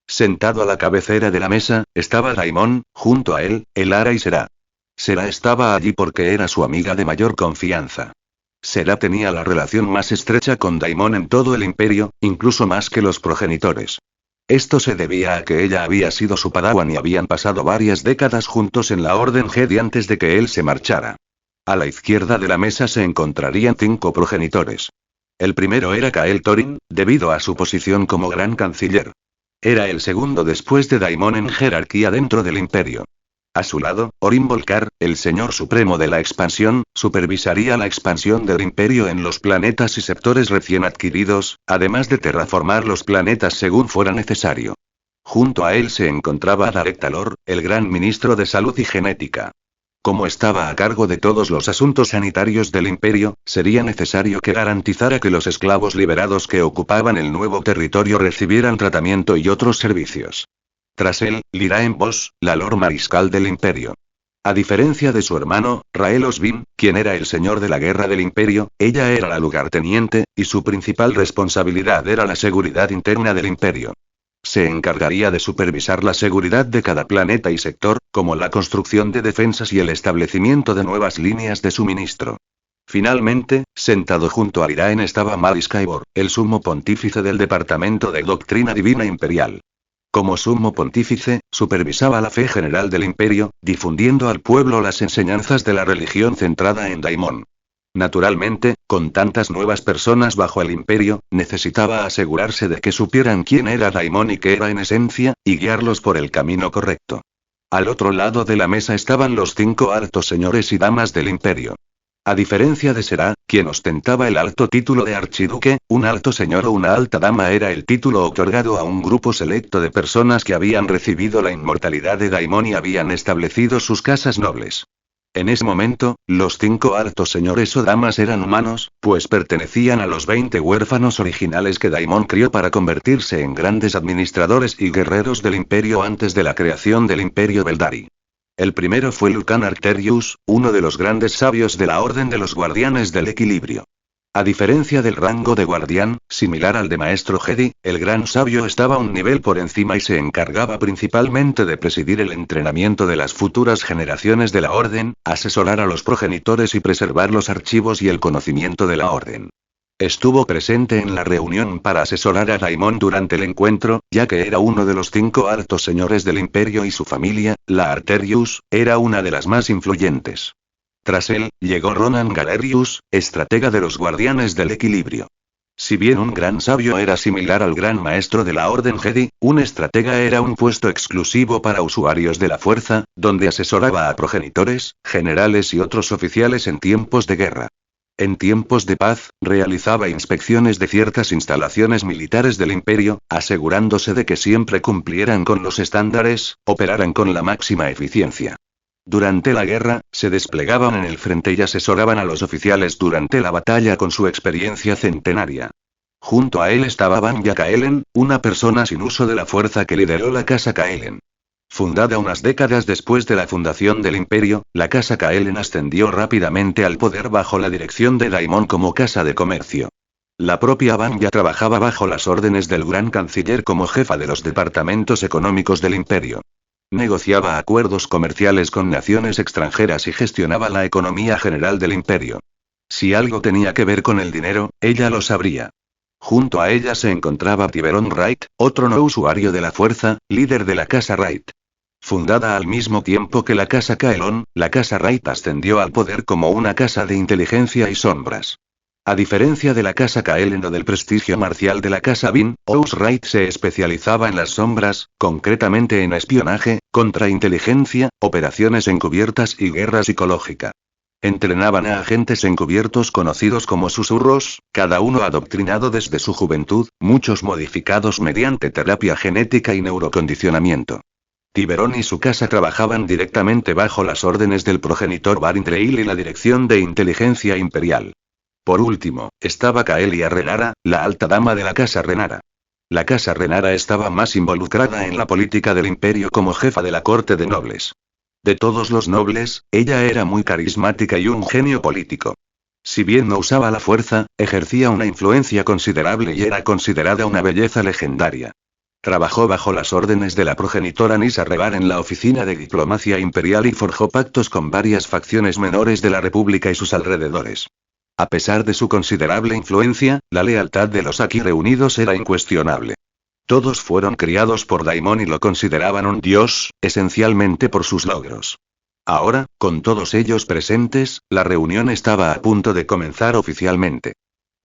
[SPEAKER 1] Sentado a la cabecera de la mesa, estaba Daimon, junto a él, Elara y Será. Será estaba allí porque era su amiga de mayor confianza. Será tenía la relación más estrecha con Daimon en todo el imperio, incluso más que los progenitores. Esto se debía a que ella había sido su padawan y habían pasado varias décadas juntos en la Orden Jedi antes de que él se marchara. A la izquierda de la mesa se encontrarían 5 progenitores. El primero era Kael Torin, debido a su posición como gran canciller. Era el segundo después de Daimon en jerarquía dentro del imperio. A su lado, Orin Volkar, el señor supremo de la expansión, supervisaría la expansión del imperio en los planetas y sectores recién adquiridos, además de terraformar los planetas según fuera necesario. Junto a él se encontraba Darek Talor, el gran ministro de salud y genética. Como estaba a cargo de todos los asuntos sanitarios del imperio, sería necesario que garantizara que los esclavos liberados que ocupaban el nuevo territorio recibieran tratamiento y otros servicios. Tras él, Liraen Vos, la Lord Mariscal del Imperio. A diferencia de su hermano, Rael Osvin, quien era el señor de la guerra del Imperio, ella era la lugarteniente, y su principal responsabilidad era la seguridad interna del Imperio. Se encargaría de supervisar la seguridad de cada planeta y sector, como la construcción de defensas y el establecimiento de nuevas líneas de suministro. Finalmente, sentado junto a Liraen estaba Mallis Kaibor, el sumo pontífice del Departamento de Doctrina Divina Imperial. Como sumo pontífice, supervisaba la fe general del imperio, difundiendo al pueblo las enseñanzas de la religión centrada en Daimon. Naturalmente, con tantas nuevas personas bajo el imperio, necesitaba asegurarse de que supieran quién era Daimon y qué era en esencia, y guiarlos por el camino correcto. Al otro lado de la mesa estaban los 5 altos señores y damas del imperio. A diferencia de Será, quien ostentaba el alto título de archiduque, un alto señor o una alta dama era el título otorgado a un grupo selecto de personas que habían recibido la inmortalidad de Daimon y habían establecido sus casas nobles. En ese momento, los 5 altos señores o damas eran humanos, pues pertenecían a los 20 huérfanos originales que Daimon crió para convertirse en grandes administradores y guerreros del imperio antes de la creación del imperio Beldari. El primero fue Lucan Arcterius, uno de los grandes sabios de la Orden de los Guardianes del Equilibrio. A diferencia del rango de guardián, similar al de maestro Jedi, el gran sabio estaba un nivel por encima y se encargaba principalmente de presidir el entrenamiento de las futuras generaciones de la Orden, asesorar a los progenitores y preservar los archivos y el conocimiento de la Orden. Estuvo presente en la reunión para asesorar a Daimon durante el encuentro, ya que era uno de los 5 altos señores del imperio y su familia, la Arterius, era una de las más influyentes. Tras él, llegó Ronan Galerius, estratega de los Guardianes del Equilibrio. Si bien un gran sabio era similar al gran maestro de la Orden Jedi, un estratega era un puesto exclusivo para usuarios de la fuerza, donde asesoraba a progenitores, generales y otros oficiales en tiempos de guerra. En tiempos de paz, realizaba inspecciones de ciertas instalaciones militares del imperio, asegurándose de que siempre cumplieran con los estándares, operaran con la máxima eficiencia. Durante la guerra, se desplegaban en el frente y asesoraban a los oficiales durante la batalla con su experiencia centenaria. Junto a él estaba Vanya Kaelen, una persona sin uso de la fuerza que lideró la Casa Kaelen. Fundada unas décadas después de la fundación del imperio, la Casa Kaelen ascendió rápidamente al poder bajo la dirección de Daimon como casa de comercio. La propia Vanya trabajaba bajo las órdenes del gran canciller como jefa de los departamentos económicos del imperio. Negociaba acuerdos comerciales con naciones extranjeras y gestionaba la economía general del imperio. Si algo tenía que ver con el dinero, ella lo sabría. Junto a ella se encontraba Tiberon Wright, otro no usuario de la fuerza, líder de la Casa Wright. Fundada al mismo tiempo que la Casa Kaelon, la Casa Wright ascendió al poder como una casa de inteligencia y sombras. A diferencia de la Casa Kaelen o del prestigio marcial de la Casa Bin, Ous Wright se especializaba en las sombras, concretamente en espionaje, contrainteligencia, operaciones encubiertas y guerra psicológica. Entrenaban a agentes encubiertos conocidos como susurros, cada uno adoctrinado desde su juventud, muchos modificados mediante terapia genética y neurocondicionamiento. Tiberon y su casa trabajaban directamente bajo las órdenes del progenitor Barin Trail y la Dirección de Inteligencia Imperial. Por último, estaba Kaelia Renara, la alta dama de la Casa Renara. La Casa Renara estaba más involucrada en la política del imperio como jefa de la corte de nobles. De todos los nobles, ella era muy carismática y un genio político. Si bien no usaba la fuerza, ejercía una influencia considerable y era considerada una belleza legendaria. Trabajó bajo las órdenes de la progenitora Nissa Revar en la oficina de diplomacia imperial y forjó pactos con varias facciones menores de la República y sus alrededores. A pesar de su considerable influencia, la lealtad de los aquí reunidos era incuestionable. Todos fueron criados por Daimon y lo consideraban un dios, esencialmente por sus logros. Ahora, con todos ellos presentes, la reunión estaba a punto de comenzar oficialmente.